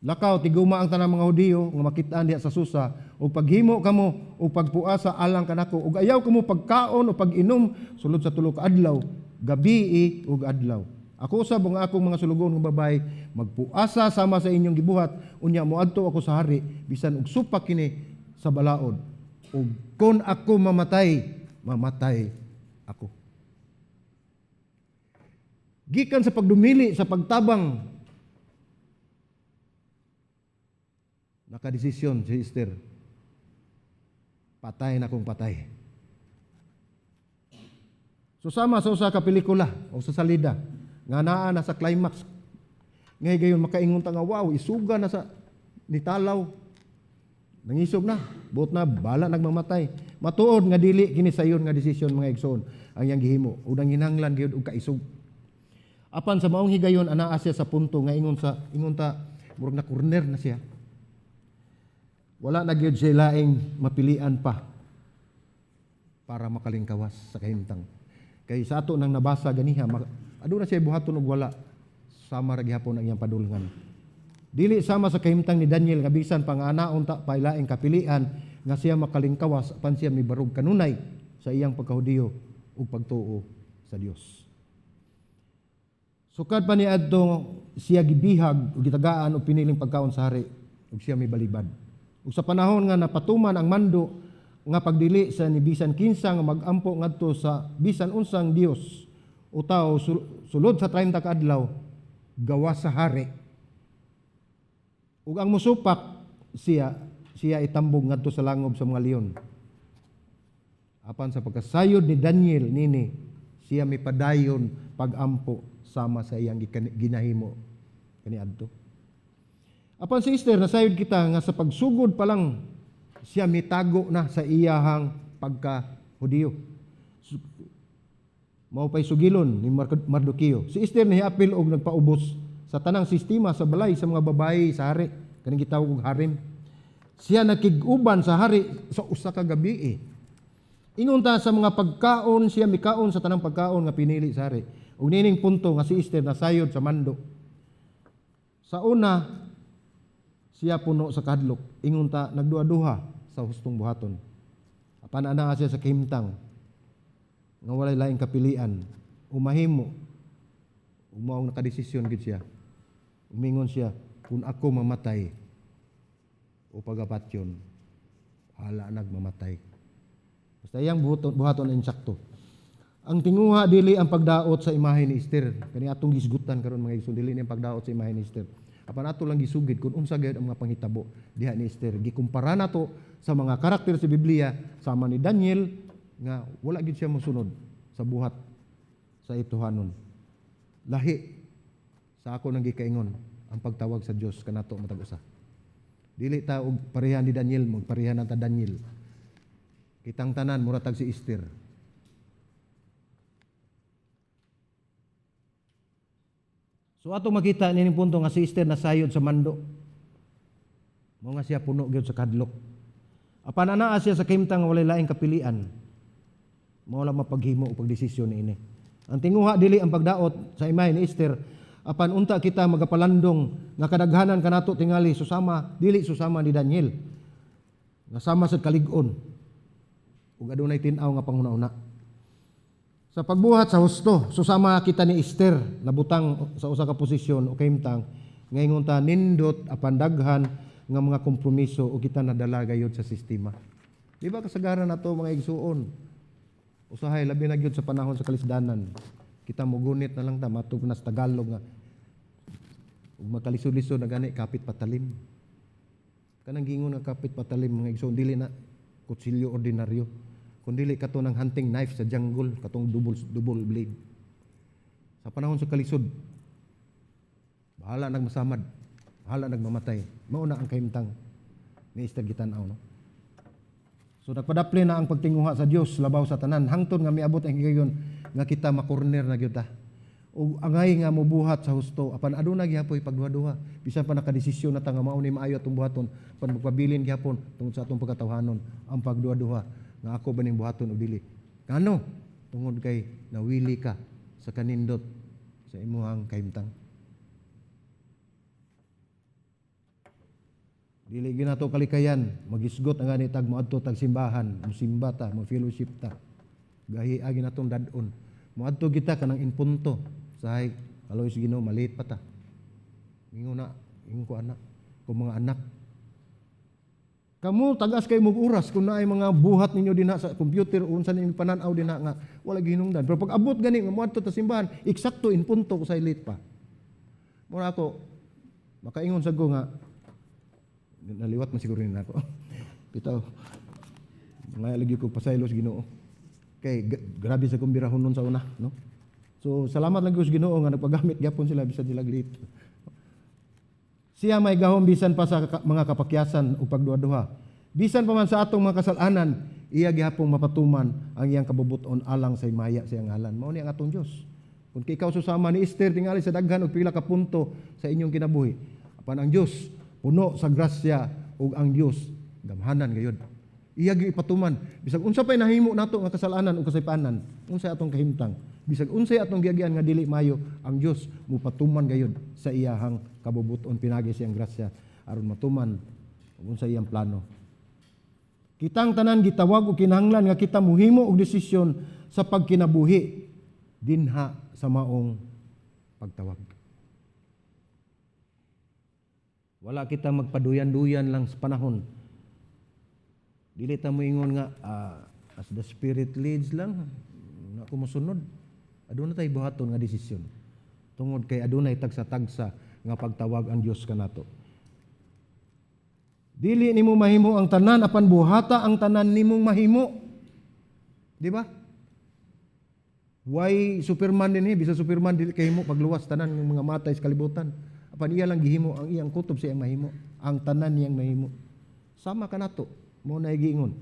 Lakaw tiguma ang tanang mga Hudiyo nga makitaan diha sa Susa ug paghimo kamo ug pagpuasa alang kanako ug ayaw kamo pagkaon o pag-inom sulod sa tulo ka adlaw, gabii ug adlaw. Ako usab ang akong mga sulugon nga babay magpuasa sama sa inyong gibuhat unya moadto ako sa hari bisan og supak kini sa balaod ug kon ako mamatay ako. Gikan sa pagdumili sa pagtabang, nakadesisyon si Esther, patay na kong patay. So sama sa usa ka pelikula o sa salida, nga naa na sa climax, ngay gayon makaingon ta nga wow, isuga na sa nitalaw, nangisog na, buot na, bala nagmamatay. Matuod nga dili kini sayon nga desisyon mga igsoon ang iyang gihimo, o nang hinanglan gyud og kaisog. Apan sa maong higayon anaa siya sa punto nga ingon ta murag na corner na siya. Wala na gyud siya laing mapilian pa para makalingkawas sa kahimtang. Kay sa ato nang nabasa ganiha aduna siya buhaton og wala sama ra gihapon ang iyang padulngan. Dili sama sa kahimtang ni Daniel nga bisan panganaon ta pailaing kapilian nga siya makalingkawas apan siya mibarog kanunay sa iyang pagkahudiyo ug pagtuo sa Dios. Sukad pa ni adto siya gibihag ug gitagaan og piniling pagkaon sa hari ug siya may balibad. Ug sa panahon nga napatuman ang mando nga pagdili sa ni bisan kinsa nga magampo ngadto sa bisan unsang Dios o tao sulod sa 30 ka adlaw gawas sa hari. Ug ang musupak siya itambog ngadto sa langob sa mga leon. Apan sa pagkasayod ni Daniel nini siya may padayon pagampo sama sa iyang ginahimo kaniadto. Apan si Esther nasayod kita nga sa pagsugod pa lang siya mitago na sa iyahang pagka-Hudiyo. Mao pay sugilon ni Mardukio. Si Esther nahiapil og nagpaubos sa tanang sistema sa balay sa mga babayi sa hari kaning gitawag og harem. Siya nakig-uban sa hari sa usa ka gabi. Ingon ta sa mga pagkaon siya mikaon sa tanang pagkaon nga pinili sa hari. Ug nining punto nga si Esther nasayod sa mando. Sa una siya puno sa kadlok. Ingon ta nagduha-duha sa hustong buhaton. Apan ana siya sa kahimtang nga walay laing kapilian, umahimo umaong nakadesisyon gid siya. Umingon siya, kung ako mamatay o pagapatyon, hala nagmamatay. Basta iyang buhaton insakto. Ang tinguha dili ang pagdaot sa imahe ni Esther. Kani atong gisgutan karon mga igsoon, dili ni ang pagdaot sa imahe ni Esther. Apan ato lang gisugid kung unsa gayud ang mga panghitabo diha ni Esther. Gikumpara nato sa mga karakter sa Biblia sama ni Daniel nga wala gid siya mosunod sa buhat sa ituhanon. Lahi sa ako nang gikaingon ang pagtawag sa Dios kanato matag usa. Dili ta og parehan ni Daniel, magparehan ta Daniel. Kitang tanan muratag si Esther. So ato makita nining punto nga si Esther nasayod sa mando. Mao nga siya puno gyud sa kadlok. Apan anaa siya sa kahimtang nga walay laing kapilian. Mao lang mapaghimo o pagdesisyon niini. Ang tinguha dili ang pagdaot sa imahe ni Esther, apan unta kita magapalandong nga kadaghanan kanato tingali susama, dili susama ni Daniel. Nga sama sa kalig-on. Ug adunay tin-aw nga panghuna-una. Sa pagbuhat sa husto, susama kita ni Esther nabutang sa usa ka posisyon o kahimtang ngayon ta nindot apan daghan nga mga kompromiso o kita nadala gayud sa sistema. Di ba kasagaran nato mga igsuon? Usahay labi na gyud sa panahon sa kalisdanan. Kita mugunit na lang ta matug nas Tagalog nga ug makalisod-lisod na gani kapit patalim. Kanang gingon nga kapit patalim mga igsoon dili na kutsilyo ordinaryo. Kundi kato ng hunting knife sa jungle, katong double blade. Sa panahon sa kalisod, bahala nagmasamad, bahala nagmamatay. Mauna ang kahimtang ni Esther gitanaw, no? So nagpadapli na ang pagtinguha sa Dios labaw sa tanan. Hangtod nga miabot ang higayon nga kita makorner na gyud ta. Ug angay nga mobuhat sa husto apan aduna gyapon pagduha-duha. Bisan pa nakadesisyon na ta nga mao ni maayo atong buhaton, apan magpabilin gyapon tungod sa atong pagkatawhanon ang pagduha-duha nga ako ba ning buhaton o dili. Kano? Tungod kay nawili ka sa kanindot sa imuhang kahimtang. Dili ginato kalikayan, magisgot ang ganit tag moadto tag simbahan, musimba ta, mo fellowship ta. Gahi agi natong dadon. Moadto kita kanang inpunto sahay kaloy sa Ginoo maliit pa ta. Ingon ko anak, kung mga anak. Kamu tagas kay mog oras kung naay mga buhat ninyo dinha sa computer o unsa ninyo pananaw dinha nga wala gihinungdan. Pero pag abot gani nga moadto ta simbahan, eksakto inpunto ko sa lit pa. Mura ako makaingon sa go nga naliwat man siguro rin ako. Bitaw. Mga lagi ko pasaylo sa Ginoo. Kay grabe sa kong birahon nun sa una, no? So salamat lang ko sa Ginoo nga nagpagamit gyapon sila bisan sila lit. Siya may gahom bisan pa sa mga kapakyasan o pagduha-duha. Bisan pa man sa atong mga kasalanan, iya gihapon mapatuman ang iyang kabubuton alang sa imaya sa iyang ngalan. Mao ni ang atong Dios. Kung ikaw susama ni Esther tingali sa daghan og pila ka punto sa inyong kinabuhi, apan ang Dios puno sa grasya ug ang Dios gamhanan gayud. Iya gyud ipatuman bisag unsa pay nahimo nato nga kasalanan o kasaypanan, unsay atong kahimtang, bisag unsay atong giagian nga dili mayo, ang Dios mupatuman gayud sa iyahang kabubuton pinagi siyang grasya aron matuman ug unsay iyang plano. Kitang tanan gitawag og kinahanglan nga kita muhimo og desisyon sa pagkinabuhi dinha sa maong pagtawag. Wala kita magpaduyan-duyan lang sa panahon. Dili ta moingon nga as the Spirit leads lang, ako mosunod. Aduna tay buhaton nga desisyon. Tungod kay adunay tagsa-tagsa nga pagtawag ang Dios kanato. Dili nimo mahimo ang tanan apan buhata ang tanan nimong mahimo. Di ba? Why Superman din bisa Superman dili kay himo pagluwas tanan ng mga matay sa kalibutan. Apan iya lang gihimo ang iyang kutob sa iyang mahimo, ang tanan niyang mahimo. Sama kanato, mo na giingon.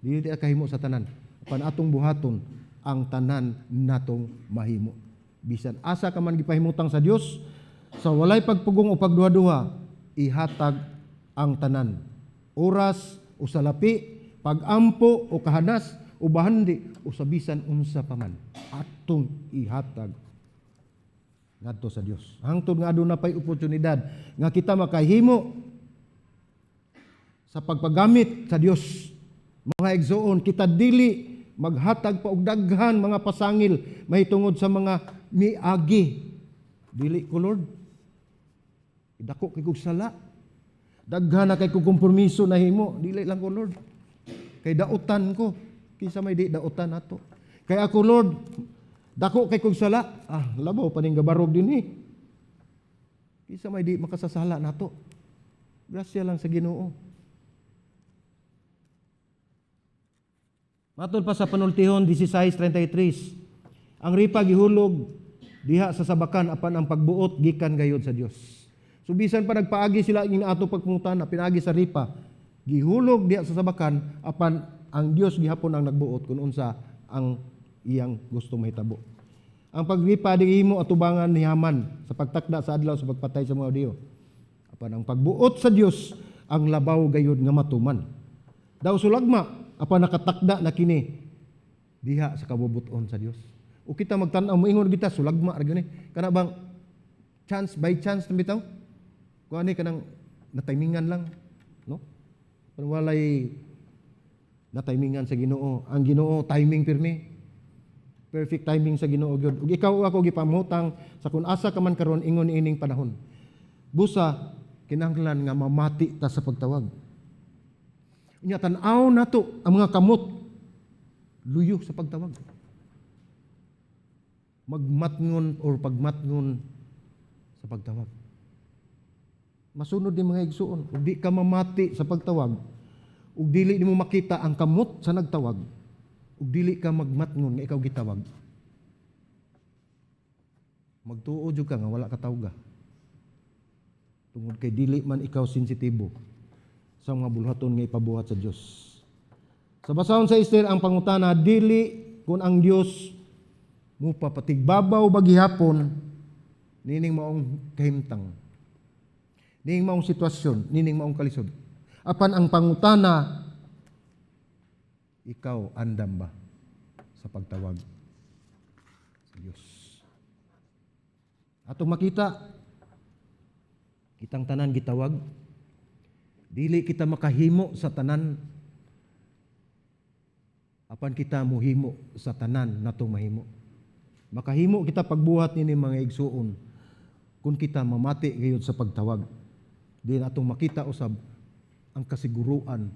Dili ta kahimo sa tanan. Apan atong buhaton ang tanan natong mahimo. Bisan asa ka man gipahimutang sa Dios, sa walay pagpugong o pagduha-duha, ihatag ang tanan. Oras o salapi, pagampo o kahanas o bahandi o sa bisan unsa pa man, atong ihatag ngadto sa Dios. Hangtod nga aduna pay oportunidad nga kita makahimo sa pagpagamit sa Dios. Mga igsoon, kita dili maghatag pa og daghan mga pasangil mahitungod sa mga miagi. Dili ko, Lord. Dako kay kog sala. Daghan na kay kog kompromiso na himo. Dili lang ko, Lord. Kay dautan ko. Kinsa may di dautan nato. Kay ako, Lord, dako kay kog sala. Labaw pa ning gabarog dinhi. Kinsa may di makasasala nato. Grasya lang sa Ginoo. Matod pa sa panultihon 16:33, ang ripa gihulog diha sa sabakan apan ang pagbuot gikan gayud sa Dios. So bisan pa nagpaagi sila ing ato pagpungutan na pinaagi sa ripa, gihulog diha sa sabakan apan ang Dios gihapon ang nagbuot kun unsa ang iyang gusto mahitabo. Ang pagripa dihimo atubangan ni Haman sa pagtakda sa adlaw sa pagpatay sa mga Diyo. Apan ang pagbuot sa Dios ang labaw gayud nga matuman. Daw sulagma apan nakatakda na kini diha sa kabubuton sa Dios. O kita magtan-aw moingon kita sulagma ra gani. Kana bang chance by chance na bitaw? Kuan ni kanang natimingan lang, no? Pero walay natimingan sa Ginoo. Ang Ginoo timing pirmi. Perfect timing sa Ginoo gyud. Ug ikaw ako gipamutang sa kun asa ka man karon ingon ining panahon. Busa kinahanglan nga mamati ta sa pagtawag. Unya tan-aw nato ang mga kamot luyo sa pagtawag. Magmatngon or pagmatngon sa pagtawag. Masunod ni mga igsuon, ug di ka mamati sa pagtawag, ug dili nimo makita ang kamot sa nagtawag, ug dili ka magmatngon nga ikaw gitawag. Magtuo jud ka nga wala ka tawga. Tungod kay dili man ikaw sensitibo sa mga bulhaton nga ipabuhat sa Dios. Sa basahon sa Esther ang pangutana dili kun ang Dios mo papatigbabaw bagihapon nining maong kahimtang. Nining maong sitwasyon, nining maong kalisod. Apan ang pangutana ikaw andam ba sa pagtawag sa Dios. Atong makita kitang tanan gitawag. Dili kita makahimo sa tanan apan kita mohimo sa tanan natong mahimo. Makahimo kita pagbuhat nini mga igsuon kung kita mamati gayud sa pagtawag. Di natong makita usab ang kasiguruan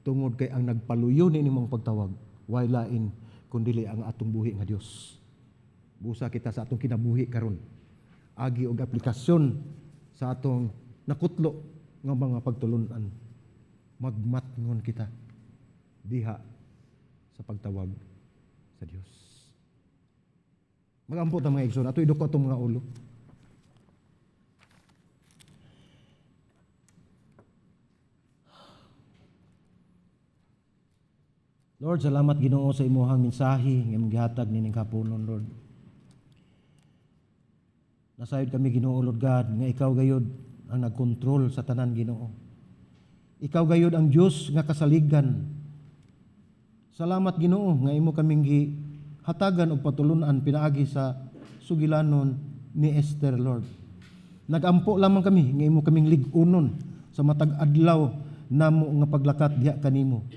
tungod kay ang nagpaluyo nini mga pagtawag way lain kundi ang atong buhi nga Dios. Busa kita sa atong kinabuhi karon. Agi og aplikasyon sa atong nakutlo nga mga pagtulunan, magmatngon kita diha sa pagtawag sa Dios. Magampot ang mga igsoon, ato idoko atong mga ulo. Lord, salamat Ginoo sa imuhang mensahe nga gihatag nining kapunon, Lord. Nasayod kami Ginoo, Lord God, nga ikaw gayud ang nagkontrol sa tanan Ginoo. Ikaw gayud ang Dios nga kasaligan. Salamat Ginoo nga imo kaming gihatagan og patulunan pinaagi sa sugilanon ni Esther, Lord. Nagampo lamang kami nga imo kaming lig-unon sa matag adlaw namo nga paglakat diha kanimo.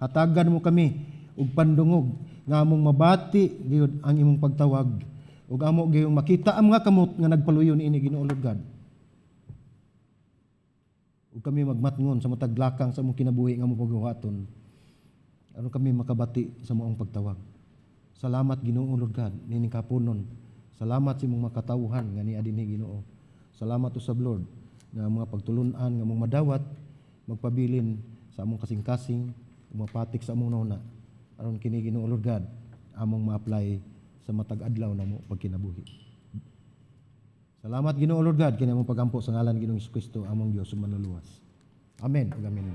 Hatagan mo kami og pandungog nga among mabati gayud ang imong pagtawag ug amo gayong makita ang mga kamot nga nagpaluyon ini Ginoo, Lord God. Ug kami magmatngon sa matag lakang sa among kinabuhi nga among pagbuhaton. Aron kami makabati sa moong pagtawag. Salamat Ginoo, Lord God, nining kapunon. Salamat sa imong makatawhan nga niya dinhi Ginoo. Salamat usab Lord nga mga pagtulunan nga among madawat magpabilin sa among kasing-kasing umapatik sa among nauna aron kini Ginoo, Lord God, among ma-apply sa matag adlaw namo pagkinabuhi. Salamat Ginoo, Lord God, kini among pagampo sa ngalan Ginoong Hesus Kristo among Dios ug manluluwas. Amen ug amen.